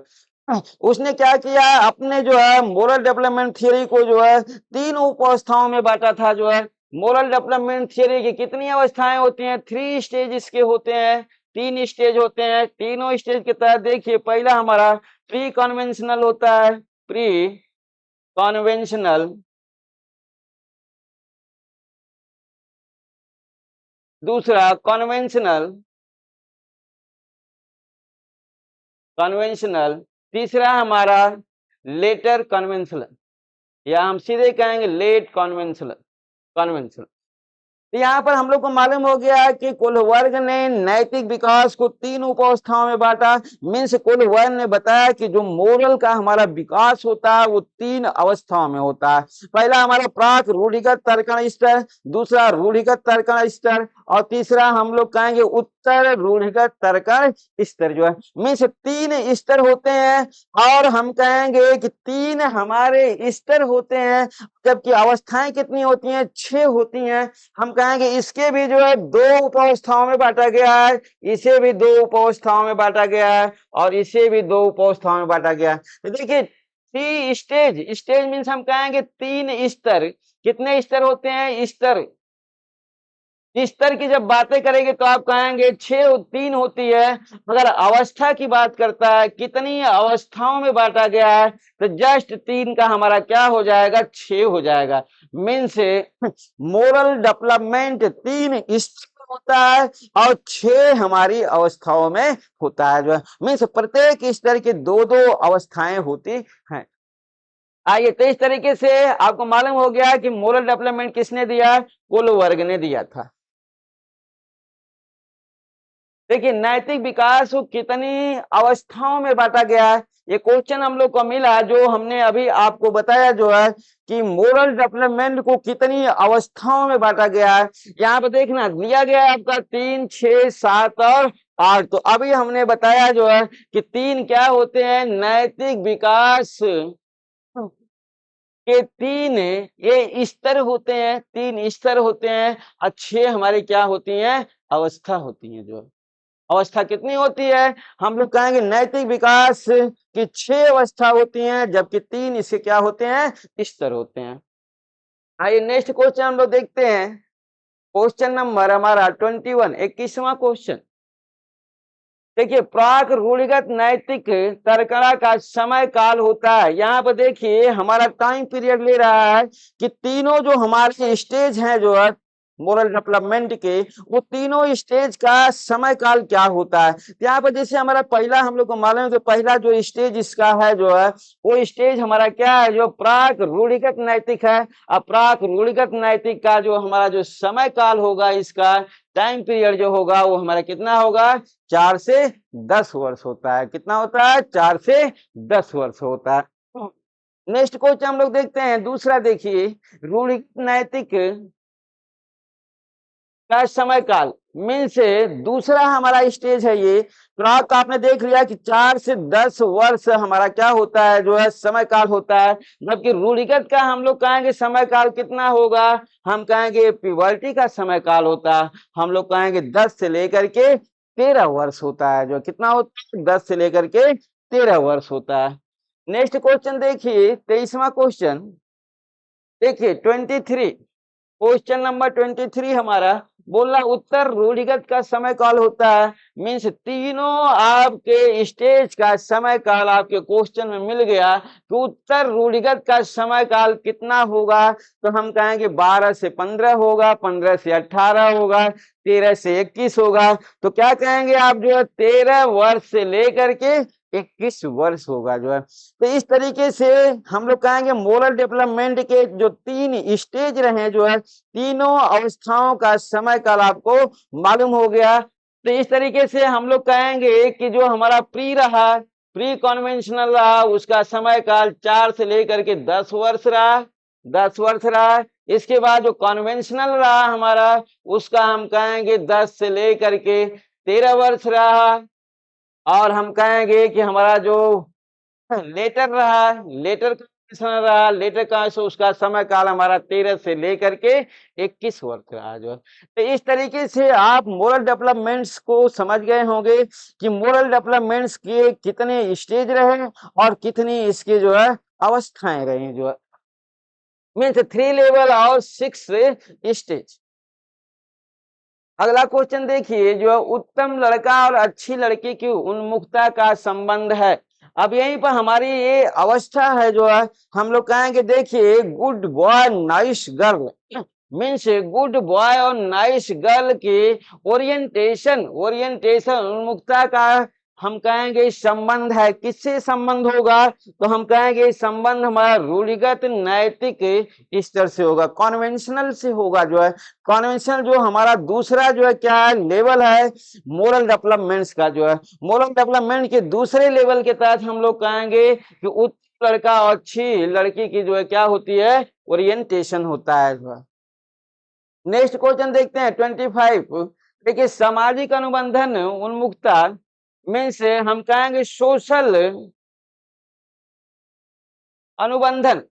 उसने क्या किया, अपने जो है मोरल डेवलपमेंट थियरी को जो है 3 उप अवस्थाओं में बांटा था जो है। मोरल डेवलपमेंट थियरी की कितनी अवस्थाएं होती हैं? 3 स्टेज इसके होते हैं, 3 स्टेज होते हैं। तीनों स्टेज के तहत देखिए, पहला हमारा प्री कन्वेंशनल होता है, प्री कन्वेंशनल। दूसरा कन्वेंशनल, कन्वेंशनल। तीसरा हमारा लेटर कन्वेंशनल, या हम सीधे कहेंगे लेट कन्वेंशनल, कन्वेंशनल। तो यहाँ पर हम लोग को मालूम हो गया कि कोलवर्ग ने नैतिक विकास को 3 उपावस्थाओं में बांटा। मीन्स कोलवर्ग ने बताया कि जो मोरल का हमारा विकास होता है वो 3 अवस्थाओं में होता है। पहला हमारा प्राक रूढ़िगत तर्कण स्तर, दूसरा रूढ़िगत तर्कण स्तर, और तीसरा हम लोग कहेंगे उत्तर रूढ़िगत तर्कण स्तर जो है। मीन्स 3 स्तर होते हैं, और हम कहेंगे कि 3 हमारे स्तर होते हैं, जबकि अवस्थाएं कितनी होती हैं? 6 होती हैं। हम कहेंगे इसके भी जो है 2 उपावस्थाओं में बांटा गया है, इसे भी 2 उपावस्थाओं में बांटा गया है, और इसे भी 2 उपावस्थाओं में बांटा गया है। तो देखिए 3 स्टेज, स्टेज मीन्स हम कहेंगे 3 स्तर। कितने स्तर होते हैं? स्तर, स्तर की जब बातें करेंगे तो आप कहेंगे 3 होती है। अगर अवस्था की बात करता है, कितनी अवस्थाओं में बांटा गया है, तो जस्ट 3 का हमारा क्या हो जाएगा? 6 हो जाएगा। मीन्स मोरल डेवलपमेंट 3 स्तर होता है और 6 हमारी अवस्थाओं में होता है जो है। मीन्स प्रत्येक स्तर की 2-2 अवस्थाएं होती हैं। आइए, तो इस तरीके से आपको मालूम हो गया कि मोरल डेवलपमेंट किसने दिया? कोलवर्ग ने दिया था। देखिए नैतिक विकास को कितनी अवस्थाओं में बांटा गया है, ये क्वेश्चन हम लोग को मिला, जो हमने अभी आपको बताया जो है कि मोरल डेवलपमेंट को कितनी अवस्थाओं में बांटा गया है। यहाँ पर देखना दिया गया है आपका 3, 6, 7 और 8। तो अभी हमने बताया जो है कि 3 क्या होते हैं? नैतिक विकास के 3 ये स्तर होते हैं, 3 स्तर होते हैं, और 6 हमारी क्या होती हैं? अवस्था होती हैं जो है। अवस्था कितनी होती है? हम लोग कहेंगे नैतिक विकास की 6 अवस्था होती हैं, जबकि 3 इसके क्या होते हैं? स्तर होते हैं। आइए नेक्स्ट क्वेश्चन हम लोग देखते हैं। क्वेश्चन नंबर हमारा 21, 21वां क्वेश्चन। देखिए प्राक रूढ़िगत नैतिक तर्कणा का समय काल होता है। यहाँ पर देखिए हमारा टाइम पीरियड ले रहा है कि तीनों जो हमारे स्टेज हैं जो है मोरल डेवलपमेंट के, वो तीनों स्टेज का समय काल क्या होता है। यहाँ पर जैसे हमारा पहला हम लोग को मालूम है कि पहला जो स्टेज इसका है जो है, वो स्टेज हमारा क्या है? जो प्राक रूढ़िगत नैतिक है। अपराक रूढ़िगत नैतिक का जो हमारा जो समय काल होगा, इसका टाइम पीरियड जो होगा वो हमारा कितना होगा? 4 से 10 वर्ष होता है। कितना होता है? 4 से 10 वर्ष होता है। नेक्स्ट क्वेश्चन हम लोग देखते हैं दूसरा। देखिए रूढ़िगत नैतिक का समय काल मीन्स दूसरा हमारा स्टेज है ये। प्राक आपने देख लिया कि 4 से 10 वर्ष हमारा क्या होता है? जो है समय काल होता है। जबकि रूढ़िगत का हम लोग कहेंगे समय काल कितना होगा? हम कहेंगे प्यूबर्टी का समय काल होता है। हम लोग कहेंगे 10 से लेकर के 13 वर्ष होता है। जो कितना होता है? 10 से लेकर के 13 वर्ष होता है। नेक्स्ट क्वेश्चन देखिए 23वां क्वेश्चन। देखिए 23, क्वेश्चन नंबर 23 हमारा बोला उत्तर रूढ़िगत का समय काल होता है। मीन्स तीनों आपके स्टेज का समय काल आपके क्वेश्चन में मिल गया कि उत्तर रूढ़िगत का समय काल कितना होगा। तो हम कहेंगे 12 से 15 होगा, 15 से 18 होगा, 13 से 21 होगा। तो क्या कहेंगे आप? जो है 13 वर्ष से लेकर के 21 वर्ष होगा जो है। तो इस तरीके से हम लोग कहेंगे मोरल डेवलपमेंट के जो 3 स्टेज रहे जो है, तीनों अवस्थाओं का समय काल आपको मालूम हो गया। तो इस तरीके से हम लोग कहेंगे कि जो हमारा प्री रहा, प्री कन्वेंशनल रहा, उसका समय काल 4 से लेकर के 10 वर्ष रहा, 10 वर्ष रहा। इसके बाद जो कन्वेंशनल रहा हमारा, उसका हम कहेंगे 10 से लेकर के 13 वर्ष रहा। और हम कहेंगे कि हमारा जो लेटर रहा, लेटर रहा, लेटर का उसका समय काल हमारा 13 से लेकर के 21 वर्ष रहा जो है। तो इस तरीके से आप मोरल डेवलपमेंट्स को समझ गए होंगे कि मोरल डेवलपमेंट्स के कितने स्टेज रहे और कितनी इसकी जो है अवस्थाएं रही जो है। मीन्स 3 लेवल और 6 स्टेज। अगला क्वेश्चन देखिए, जो उत्तम लड़का और अच्छी लड़की की उन्मुखता का संबंध है। अब यहीं पर हमारी ये अवस्था है जो है, हम लोग कहेंगे देखिए good boy nice girl, means good boy और नाइस गर्ल की ओरिएंटेशन उन्मुखता का हम कहेंगे संबंध है। किससे संबंध होगा? तो हम कहेंगे संबंध हमारा रूढ़िगत नैतिक स्तर से होगा, कॉन्वेंशनल से होगा। जो है कॉन्वेंशनल जो हमारा दूसरा जो है क्या है लेवल है मोरल डेवलपमेंट्स का। जो है मोरल डेवलपमेंट के दूसरे लेवल के तहत हम लोग कहेंगे कि उत्तम लड़का और अच्छी लड़की की जो है क्या होती है ओरिएंटेशन होता है। नेक्स्ट क्वेश्चन देखते हैं 25। देखिए सामाजिक अनुबंधन उन्मुखता में से हम कहेंगे सोशल अनुबंधन।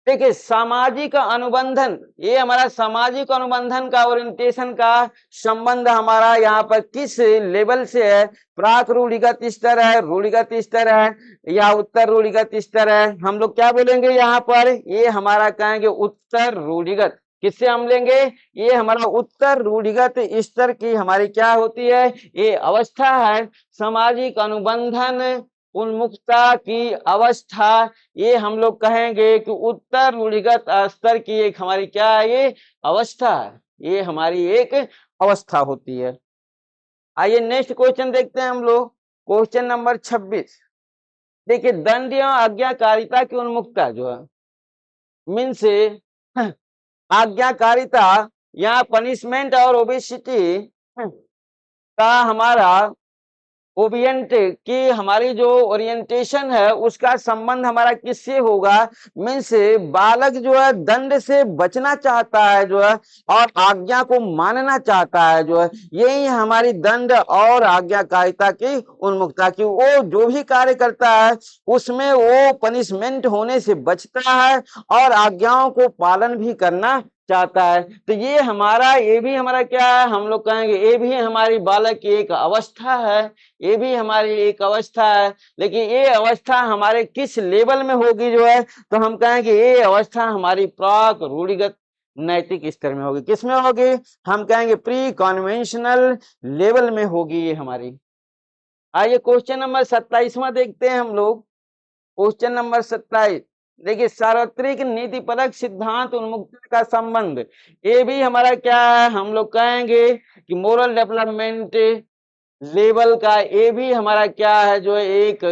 देखिए सामाजिक अनुबंधन, ये हमारा सामाजिक अनुबंधन का ओरिएंटेशन का संबंध हमारा यहाँ पर किस लेवल से है? प्राक रूढ़िगत स्तर है, रूढ़िगत स्तर है या उत्तर रूढ़िगत स्तर है? हम लोग क्या बोलेंगे यहाँ पर? ये हमारा कहेंगे उत्तर रूढ़िगत। किससे हम लेंगे? ये हमारा उत्तर रूढ़िगत स्तर की हमारी क्या होती है? ये अवस्था है सामाजिक अनुबंधन उन्मुखता की अवस्था। ये हम लोग कहेंगे कि उत्तर रूढ़िगत स्तर की एक हमारी क्या है? ये अवस्था है, ये हमारी एक अवस्था होती है। आइए नेक्स्ट क्वेश्चन देखते हैं हम लोग, क्वेश्चन नंबर 26। देखिए दंड एवं आज्ञाकारिता की उन्मुखता जो है मीन्स आज्ञाकारिता, यहाँ पनिशमेंट और ओबेसिटी का हमारा ओबियंट की हमारी जो ओरिएंटेशन है उसका संबंध हमारा किससे होगा? मीन्स बालक जो है दंड से बचना चाहता है जो है और आज्ञा को मानना चाहता है जो है, यही हमारी दंड और आज्ञाकारिता की उन्मुखता की। वो जो भी कार्य करता है उसमें वो पनिशमेंट होने से बचता है और आज्ञाओं को पालन भी करना चाहता है। तो ये भी हमारा क्या है? हम लोग कहेंगे ये भी हमारी बालक की एक अवस्था है, ये भी हमारी एक अवस्था है। लेकिन ये अवस्था हमारे किस लेवल में होगी जो है? तो हम कहेंगे ये अवस्था हमारी प्राक रूढ़िगत नैतिक स्तर में होगी। किस में होगी? हम कहेंगे प्री कॉन्वेंशनल लेवल में होगी ये हमारी। आइए क्वेश्चन नंबर 27वां देखते हैं हम लोग, क्वेश्चन नंबर 27। देखिए सार्वत्रिक नीतिपरक सिद्धांत उन्मुक्ति का संबंध, ये भी हमारा क्या है? हम लोग कहेंगे कि मोरल डेवलपमेंट लेवल का ये भी हमारा क्या है? जो एक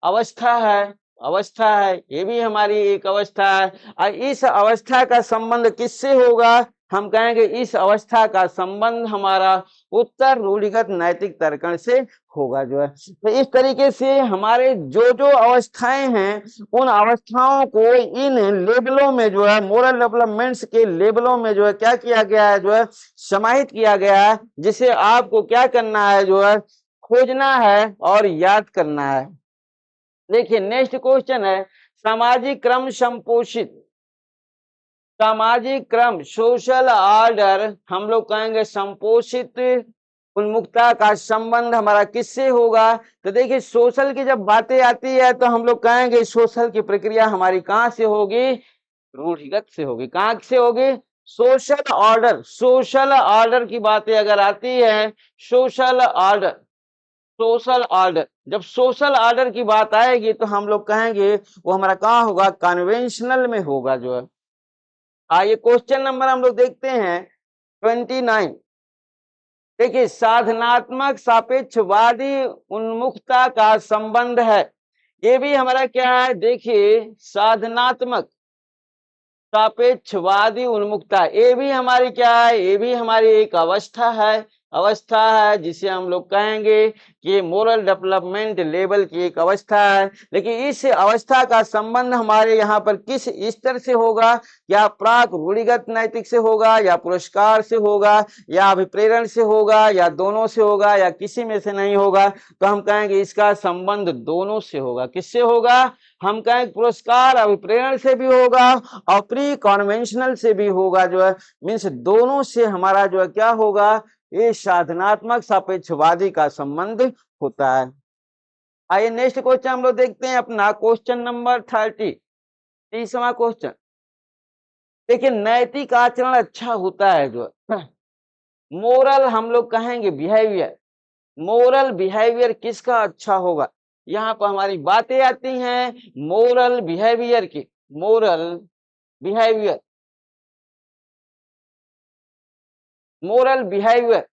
अवस्था है, अवस्था है, ये भी हमारी एक अवस्था है। और इस अवस्था का संबंध किससे होगा? हम कहेंगे इस अवस्था का संबंध हमारा उत्तर रूढ़िगत नैतिक तर्कण से होगा जो है। तो इस तरीके से हमारे जो जो अवस्थाएं हैं उन अवस्थाओं को इन लेवलों में जो है मोरल डेवलपमेंट्स के लेवलों में जो है क्या किया गया है? जो है समाहित किया गया है, जिसे आपको क्या करना है? जो है खोजना है और याद करना है। देखिए नेक्स्ट क्वेश्चन है सामाजिक क्रम संपोषित, सामाजिक क्रम सोशल ऑर्डर हम लोग कहेंगे संपोषित उन्मुखता का संबंध हमारा किससे होगा? तो देखिए सोशल की जब बातें आती है तो हम लोग कहेंगे सोशल की प्रक्रिया हमारी कहाँ से होगी? रूढ़िगत से होगी। कहाँ से होगी? सोशल ऑर्डर, सोशल ऑर्डर की बातें अगर आती है, सोशल ऑर्डर, सोशल ऑर्डर, जब सोशल ऑर्डर की बात आएगी तो हम लोग कहेंगे वो हमारा कहाँ होगा? कन्वेंशनल में होगा जो है। आइए क्वेश्चन नंबर हम लोग देखते हैं 29। देखिए साधनात्मक सापेक्षवादी उन्मुखता का संबंध है, ये भी हमारा क्या है? देखिए साधनात्मक सापेक्षवादी उन्मुखता, ये भी हमारी क्या है? ये भी हमारी एक अवस्था है, अवस्था है जिसे हम लोग कहेंगे कि मोरल डेवलपमेंट लेवल की एक अवस्था है। लेकिन इस अवस्था का संबंध हमारे यहाँ पर किस स्तर से होगा? या प्राक रूढ़िगत नैतिक से होगा, या पुरस्कार से होगा, या अभिप्रेरण से होगा, या दोनों से होगा, या किसी में से नहीं होगा? तो हम कहेंगे इसका संबंध दोनों से होगा। किससे होगा? हम कहेंगे पुरस्कार अभिप्रेरण से भी होगा और प्री कॉन्वेंशनल से भी होगा जो है, मीन्स दोनों से हमारा जो है क्या होगा? ये साधनात्मक सापेक्षवादी का संबंध होता है। आइए नेक्स्ट क्वेश्चन हम लोग देखते हैं अपना, क्वेश्चन नंबर 30। 30वां क्वेश्चन देखिए, नैतिक आचरण अच्छा होता है जो मोरल हम लोग कहेंगे बिहेवियर, मोरल बिहेवियर किसका अच्छा होगा? यहाँ पर हमारी बातें आती हैं मोरल बिहेवियर की, moral behaviour, moral behaviour,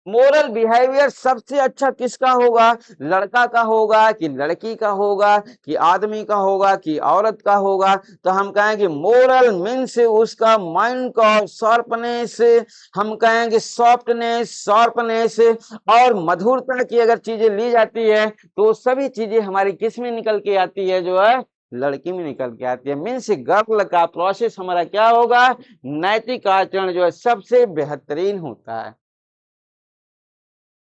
moral behaviour सबसे अच्छा किसका होगा? लड़का का होगा कि लड़की का होगा कि आदमी का होगा कि औरत का होगा? तो हम कहेंगे मोरल मीन्स उसका माइंड का शार्पनेस, हम कहेंगे सॉफ्टनेस, शार्पनेस और मधुरता की अगर चीजें ली जाती है तो सभी चीजें हमारी किस में निकल के आती है जो है? लड़की में निकल के आती है। मीन्स गर्ल का प्रोसेस हमारा क्या होगा? नैतिक आचरण जो है सबसे बेहतरीन होता है।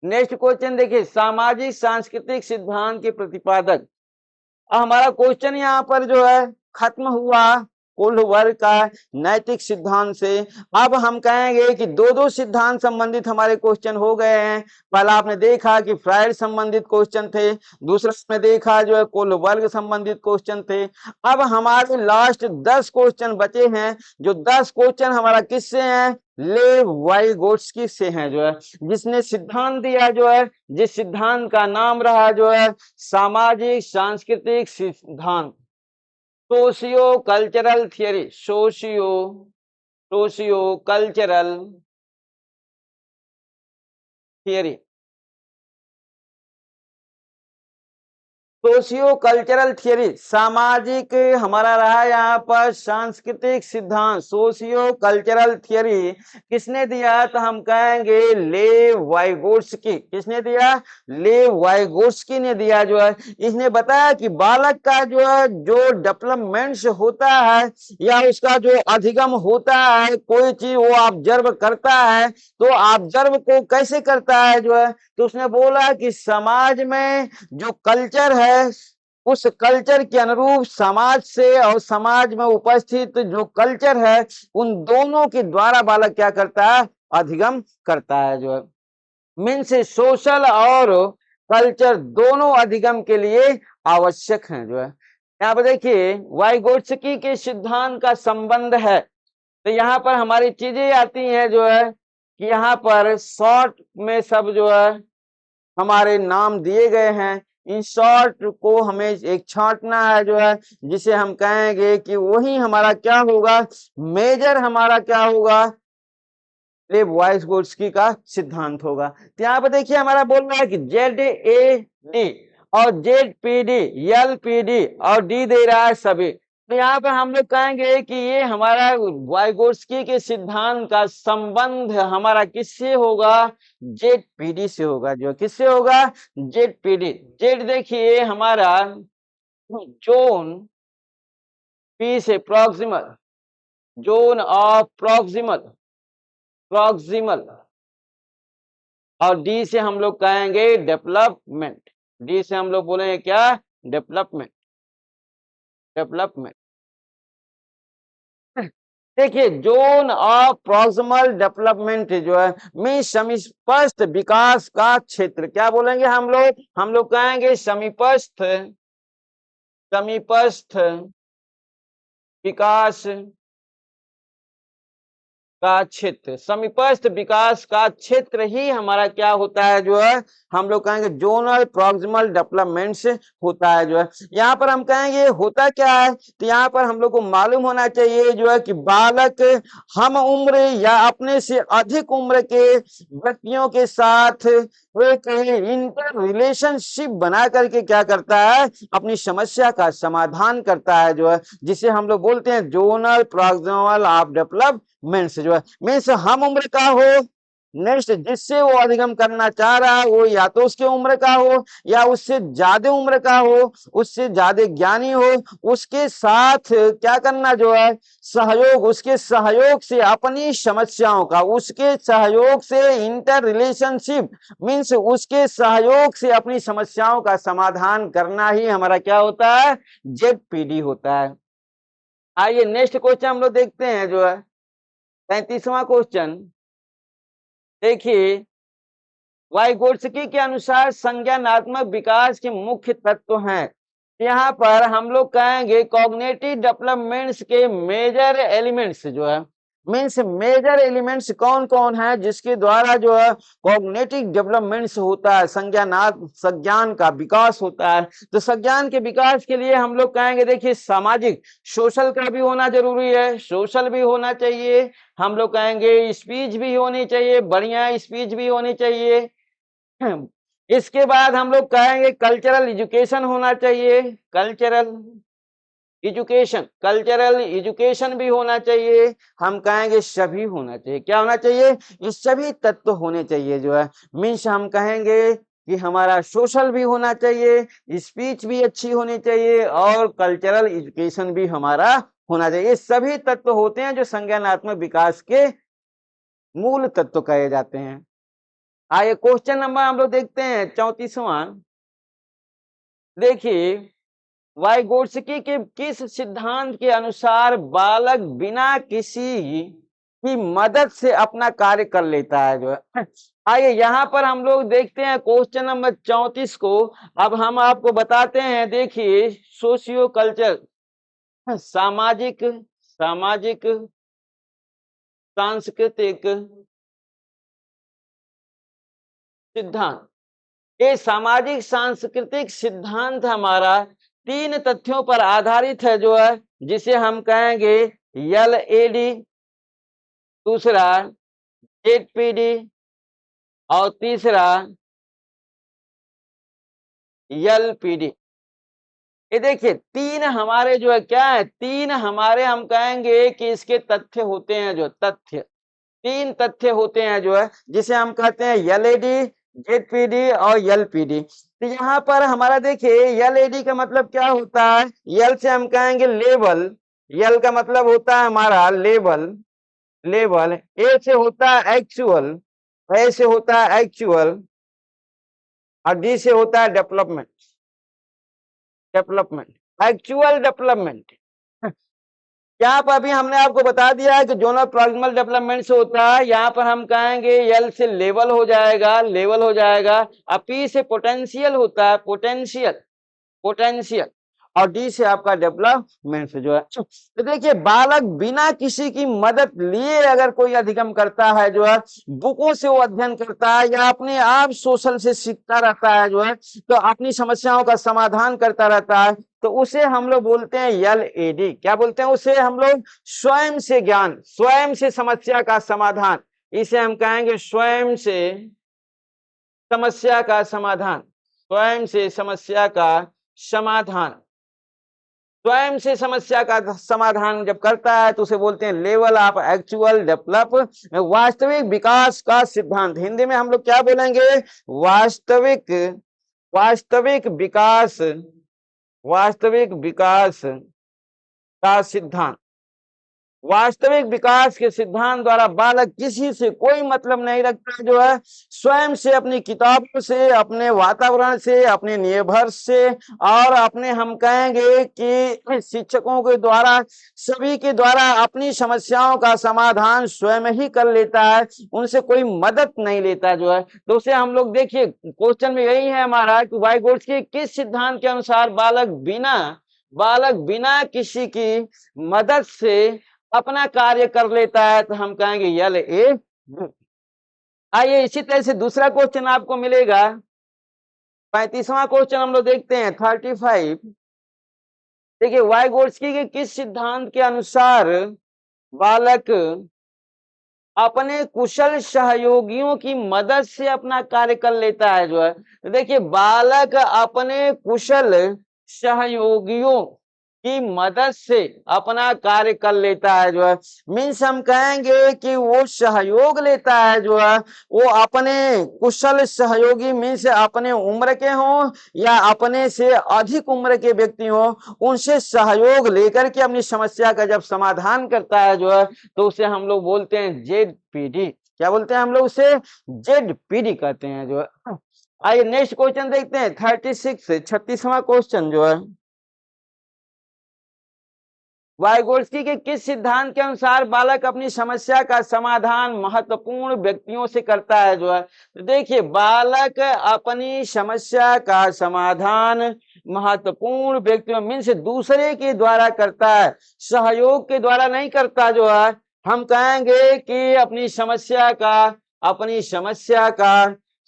नेक्स्ट क्वेश्चन देखिए, सामाजिक सांस्कृतिक सिद्धांत के प्रतिपादक। हमारा क्वेश्चन यहाँ पर जो है खत्म हुआ कुल वर्ग का नैतिक सिद्धांत से। अब हम कहेंगे कि दो दो सिद्धांत संबंधित हमारे क्वेश्चन हो गए हैं। पहला आपने देखा कि फ्रायड संबंधित क्वेश्चन थे, दूसरा आपने देखा जो है कुल वर्ग संबंधित क्वेश्चन थे। अब हमारे लास्ट 10 क्वेश्चन बचे हैं, जो 10 क्वेश्चन हमारा किससे हैं? लेव वाइगोट्स्की से हैं जो है, जिसने सिद्धांत दिया जो है, जिस सिद्धांत का नाम रहा जो है सामाजिक सांस्कृतिक सिद्धांत, socio cultural theory, socio cultural theory, socio cultural theory, सामाजिक हमारा रहा यहाँ पर सांस्कृतिक सिद्धांत, सोशियो कल्चरल थियरी किसने दिया? तो हम कहेंगे लेव वाइगोट्स्की। किसने दिया? लेव वाइगोट्स्की ने दिया जो है। इसने बताया कि बालक का जो है जो डेवलपमेंट होता है या उसका जो अधिगम होता है, कोई चीज वो ऑब्जर्व करता है, तो ऑब्जर्व को कैसे करता है जो है? तो उसने बोला कि समाज में जो कल्चर है उस कल्चर के अनुरूप समाज से और समाज में उपस्थित जो कल्चर है उन दोनों के द्वारा बालक क्या करता है? अधिगम करता है जो है। मीन्स सोशल और कल्चर दोनों अधिगम के लिए आवश्यक हैं जो है। यहाँ पर देखिए वाइगोट्स्की के सिद्धांत का संबंध है, तो यहाँ पर हमारी चीजें आती हैं जो है कि यहाँ पर शॉर्ट में सब जो है हमारे नाम दिए गए हैं। इन शॉर्ट को हमें एक छांटना है जो है, जिसे हम कहेंगे कि वही हमारा क्या होगा? मेजर हमारा क्या होगा? वाइगोट्स्की का सिद्धांत होगा। तो यहाँ पर देखिए हमारा बोल रहा है कि ZAD और ZPD, LPD और D दे रहा है सभी। तो यहाँ पर हम लोग कहेंगे कि ये हमारा वाइगोट्स्की के सिद्धांत का संबंध हमारा किससे होगा? ZPD से होगा। जो किससे होगा? ZPD। जेड देखिए हमारा जोन P से प्रॉक्सिमल, जोन ऑफ प्रॉक्सिमल और डी से हम लोग कहेंगे डेवलपमेंट। डी से हम लोग बोलेंगे क्या? डेवलपमेंट। देखिए जोन ऑफ प्रॉक्सिमल डेवलपमेंट जो है में समीपस्थ विकास का क्षेत्र, क्या बोलेंगे हम लोग कहेंगे समीपस्थ विकास का क्षेत्र। समीपस्थ विकास का क्षेत्र ही हमारा क्या होता है जो है? हम लोग कहेंगे जोनल प्रॉक्सिमल डेवलपमेंट होता है जो है। यहाँ पर हम कहेंगे होता क्या है? तो यहाँ पर हम लोग को मालूम होना चाहिए जो है कि बालक हम उम्र या अपने से अधिक उम्र के व्यक्तियों के साथ एक इंटर रिलेशनशिप बना करके क्या करता है? अपनी समस्या का समाधान करता है जो है, जिसे हम लोग बोलते हैं जोनल प्रॉक्सिमल ऑफ डेवलपमेंट जो है। मीन्स हम उम्र का हो, नेक्स्ट जिससे वो अधिगम करना चाह रहा है वो या तो उसके उम्र का हो या उससे ज्यादा उम्र का हो, उससे ज्यादा ज्ञानी हो, उसके साथ क्या करना जो है? सहयोग, उसके सहयोग से अपनी समस्याओं का, उसके सहयोग से इंटर रिलेशनशिप मीन्स उसके सहयोग से अपनी समस्याओं का समाधान करना ही हमारा क्या होता है? ZPD होता है। आइए नेक्स्ट क्वेश्चन हम लोग देखते हैं जो है 35वां क्वेश्चन। देखिए वाइगोट्स्की के अनुसार संज्ञानात्मक विकास के मुख्य तत्व हैं। यहाँ पर हम लोग कहेंगे कॉग्निटिव डेवलपमेंट्स के मेजर एलिमेंट्स जो है, मीन्स मेजर एलिमेंट्स कौन कौन है जिसके द्वारा जो है कॉग्निटिव डेवलपमेंट्स होता है, संज्ञान का विकास होता है। तो संज्ञान के विकास के लिए हम लोग कहेंगे देखिए सामाजिक, सोशल का भी होना जरूरी है, सोशल भी होना चाहिए, हम लोग कहेंगे स्पीच भी होनी चाहिए, बढ़िया स्पीच भी होनी चाहिए। इसके बाद हम लोग कहेंगे कल्चरल एजुकेशन होना चाहिए, कल्चरल एजुकेशन भी होना चाहिए, हम कहेंगे सभी होना चाहिए। क्या होना चाहिए? ये सभी तत्व होने चाहिए जो है, मीन्स हम कहेंगे कि हमारा सोशल भी होना चाहिए, स्पीच भी अच्छी होनी चाहिए और कल्चरल एजुकेशन भी हमारा होना चाहिए। ये सभी तत्व होते हैं जो संज्ञानात्मक विकास के मूल तत्व कहे जाते हैं। आइए क्वेश्चन नंबर हम लोग देखते हैं 34वां। देखिए वाइगोत्स्की के किस सिद्धांत के अनुसार बालक बिना किसी की मदद से अपना कार्य कर लेता है जो है। आइए यहाँ पर हम लोग देखते हैं क्वेश्चन नंबर 34 को। अब हम आपको बताते हैं, देखिए सोशियो कल्चर, सामाजिक सांस्कृतिक सिद्धांत। ये सामाजिक सांस्कृतिक सिद्धांत हमारा 3 तथ्यों पर आधारित है जो है, जिसे हम कहेंगे LAD, दूसरा ZPD और तीसरा LPD। ये देखिए 3 हमारे जो है क्या है, 3 हमारे हम कहेंगे कि इसके तथ्य होते हैं, जो तथ्य 3 तथ्य होते हैं जो है, जिसे हम कहते हैं LAD, ZPD और LPD। तो यहाँ पर हमारा देखिए LAD का मतलब क्या होता है, L से हम कहेंगे लेवल, L का मतलब होता है हमारा लेवल, A से होता है एक्चुअल, A से होता है एक्चुअल और D से होता है डेवलपमेंट, एक्चुअल डेवलपमेंट। यहाँ पर अभी हमने आपको बता दिया है कि जोनल प्रॉक्सिमल डेवलपमेंट से होता है, यहाँ पर हम कहेंगे L से लेवल हो जाएगा, और P से पोटेंशियल होता है, पोटेंशियल और D से आपका डेवलपमेंट से जो है। तो देखिए बालक बिना किसी की मदद लिए अगर कोई अधिगम करता है जो है, बुकों से वो अध्ययन करता है या अपने आप सोशल से सीखता रहता है जो है, तो अपनी समस्याओं का समाधान करता रहता है, तो उसे हम लोग बोलते हैं LAD। क्या बोलते हैं उसे हम लोग? स्वयं से ज्ञान, स्वयं से समस्या का समाधान, इसे हम कहेंगे स्वयं से समस्या का समाधान, स्वयं से समस्या का समाधान। स्वयं से समस्या का समाधान जब करता है तो उसे बोलते हैं लेवल ऑफ एक्चुअल डेवलप, वास्तविक विकास का सिद्धांत। हिंदी में हम लोग क्या बोलेंगे? वास्तविक विकास का सिद्धांत। वास्तविक विकास के सिद्धांत द्वारा बालक किसी से कोई मतलब नहीं रखता जो है, स्वयं से, अपनी किताबों से, अपने वातावरण से, अपने निर्भर से और अपने हम कहेंगे कि शिक्षकों के द्वारा, सभी के द्वारा अपनी समस्याओं का समाधान स्वयं ही कर लेता है, उनसे कोई मदद नहीं लेता जो है। तो उसे हम लोग देखिए क्वेश्चन में यही है हमारा कि वाइगोत्स्की किस सिद्धांत के अनुसार बालक बिना किसी की मदद से अपना कार्य कर लेता है, तो हम कहेंगे LAD। आइए इसी तरह से दूसरा क्वेश्चन आपको मिलेगा, 35वां क्वेश्चन हम लोग देखते हैं 35। देखिए वाइगोत्स्की के किस सिद्धांत के अनुसार बालक अपने कुशल सहयोगियों की मदद से अपना कार्य कर लेता है जो है। देखिए बालक अपने कुशल सहयोगियों की मदद से अपना कार्य कर लेता है जो है, मीन्स हम कहेंगे कि वो सहयोग लेता है जो है, वो अपने कुशल सहयोगी मीन्स अपने उम्र के हों या अपने से अधिक उम्र के व्यक्ति हों, उनसे सहयोग लेकर के अपनी समस्या का जब समाधान करता है जो है, तो उसे हम लोग बोलते हैं ZPD। क्या बोलते हैं हम लोग उसे? ZPD कहते हैं जो है। आइए नेक्स्ट क्वेश्चन देखते हैं 36, 36वां क्वेश्चन जो है। वाइगोत्स्की के किस सिद्धांत के अनुसार बालक अपनी समस्या का समाधान महत्वपूर्ण व्यक्तियों से करता है जो है? तो देखिए, बालक अपनी समस्या का समाधान महत्वपूर्ण व्यक्तियों मीन्स दूसरे के द्वारा करता है, सहयोग के द्वारा नहीं करता जो है। हम कहेंगे कि अपनी समस्या का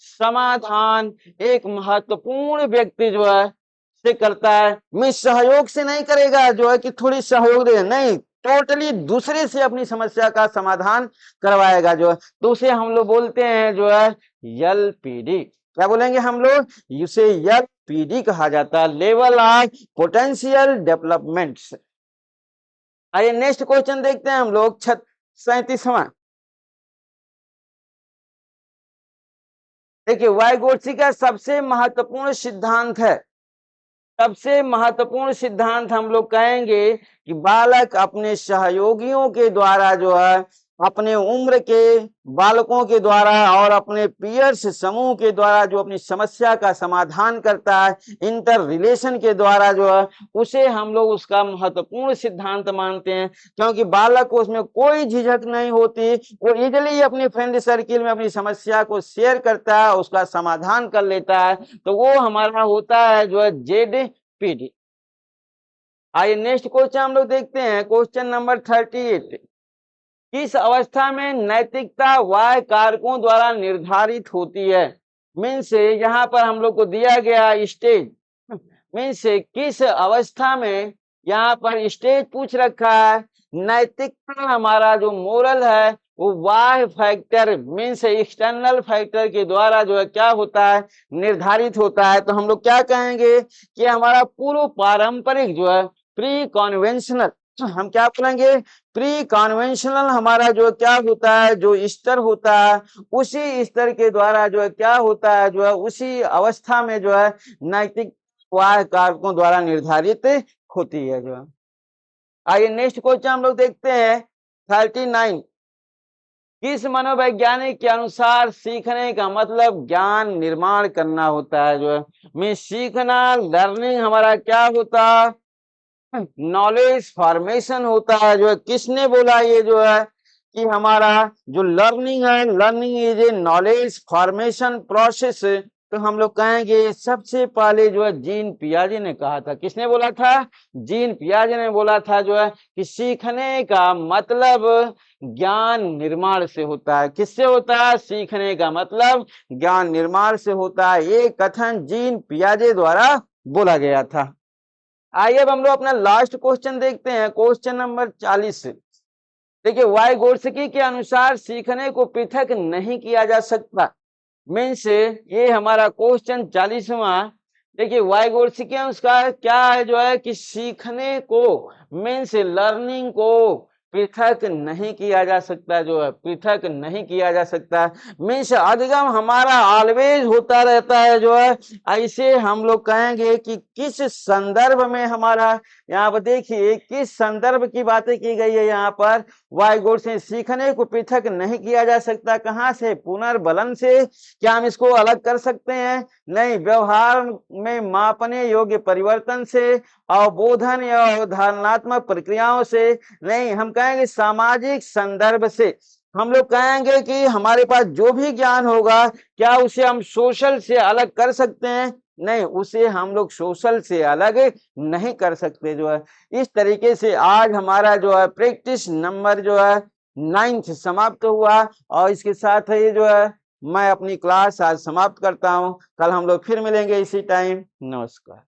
समाधान एक महत्वपूर्ण व्यक्ति जो है से करता है, मैं सहयोग से नहीं करेगा जो है कि थोड़ी सहयोग दे, नहीं, टोटली दूसरे से अपनी समस्या का समाधान करवाएगा जो है, तो उसे हम लोग बोलते हैं जो है एलपीडी। क्या बोलेंगे हम लोग? इसे एलपीडी कहा जाता है, लेवल ऑफ पोटेंशियल डेवलपमेंट्स। आइए नेक्स्ट क्वेश्चन देखते हैं हम लोग 37वां। देखिए, वाइगोत्स्की का सबसे महत्वपूर्ण सिद्धांत है, सबसे महत्वपूर्ण सिद्धांत हम लोग कहेंगे कि बालक अपने सहयोगियों के द्वारा जो है, अपने उम्र के बालकों के द्वारा और अपने पीयर्स समूह के द्वारा जो अपनी समस्या का समाधान करता है, इंटर रिलेशन के द्वारा जो है, उसे हम लोग उसका महत्वपूर्ण सिद्धांत मानते हैं, क्योंकि बालक को उसमें कोई झिझक नहीं होती, वो इजीली अपने फ्रेंड सर्किल में अपनी समस्या को शेयर करता है, उसका समाधान कर लेता है, तो वो हमारा होता है जो है जेडपीडी। आइए नेक्स्ट क्वेश्चन हम लोग देखते हैं, क्वेश्चन नंबर 38। किस अवस्था में नैतिकता वाय कारकों द्वारा निर्धारित होती है? मीन्स यहाँ पर हम लोग को दिया गया स्टेज, मीन्स किस अवस्था में, यहाँ पर स्टेज पूछ रखा है, नैतिकता हमारा जो मोरल है वो वाय फैक्टर मीन्स एक्सटर्नल फैक्टर के द्वारा जो है क्या होता है, निर्धारित होता है। तो हम लोग क्या कहेंगे कि हमारा पूर्व पारंपरिक जो है प्री कॉन्वेंशनल, हम क्या बोलेंगे, प्री कॉन्वेंशनल हमारा जो क्या होता है, जो स्तर होता है, उसी स्तर के द्वारा जो है क्या होता है, जो है उसी अवस्था में जो है नैतिक वाय कारकों द्वारा निर्धारित होती है जो है। आइए नेक्स्ट क्वेश्चन हम लोग देखते हैं 39। किस मनोवैज्ञानिक के अनुसार सीखने का मतलब ज्ञान निर्माण करना होता है जो है? मैं सीखना, लर्निंग हमारा क्या होता है, नॉलेज फॉर्मेशन होता है जो है। किसने बोला ये जो है कि हमारा जो लर्निंग है, learning is a knowledge formation process, तो हम लोग कहेंगे सबसे पहले जो है जीन पियाजे ने कहा था। किसने बोला था? जीन पियाजे ने बोला था जो है कि सीखने का मतलब ज्ञान निर्माण से होता है। किससे होता है? सीखने का मतलब ज्ञान निर्माण से होता है, ये कथन जीन पियाजे द्वारा बोला गया था। आइए अब हम लोग अपना लास्ट क्वेश्चन देखते हैं, क्वेश्चन नंबर 40। देखिए, वाइगोत्स्की के अनुसार सीखने को पृथक नहीं किया जा सकता, मीन्स ये हमारा क्वेश्चन 40वां। देखिए, वाइगोत्स्की के अनुसार क्या है जो है कि सीखने को मीन्स लर्निंग को पृथक नहीं किया जा सकता, जो है पृथक नहीं किया जा सकता, मीन्स अधिगम हमारा ऑलवेज होता रहता है जो है। ऐसे हम लोग कहेंगे कि किस संदर्भ में हमारा, यहाँ पर देखिए किस संदर्भ की बातें की गई है यहाँ पर, वाइगोत्स्की सीखने को पृथक नहीं किया जा सकता, कहाँ से? पुनर्बलन से। क्या हम इसको अलग कर सकते हैं? नहीं। व्यवहार में मापने योग्य परिवर्तन से, अवबोधन या अवधारणात्मक प्रक्रियाओं से नहीं। हम कहेंगे सामाजिक संदर्भ से। हम लोग कहेंगे कि हमारे पास जो भी ज्ञान होगा, क्या उसे हम सोशल से अलग कर सकते हैं? नहीं, उसे हम लोग सोशल से अलग नहीं कर सकते जो है। इस तरीके से आज हमारा जो है प्रैक्टिस नंबर जो है 9th समाप्त हुआ, और इसके साथ ही जो है मैं अपनी क्लास आज समाप्त करता हूं। कल हम लोग फिर मिलेंगे इसी टाइम। नमस्कार।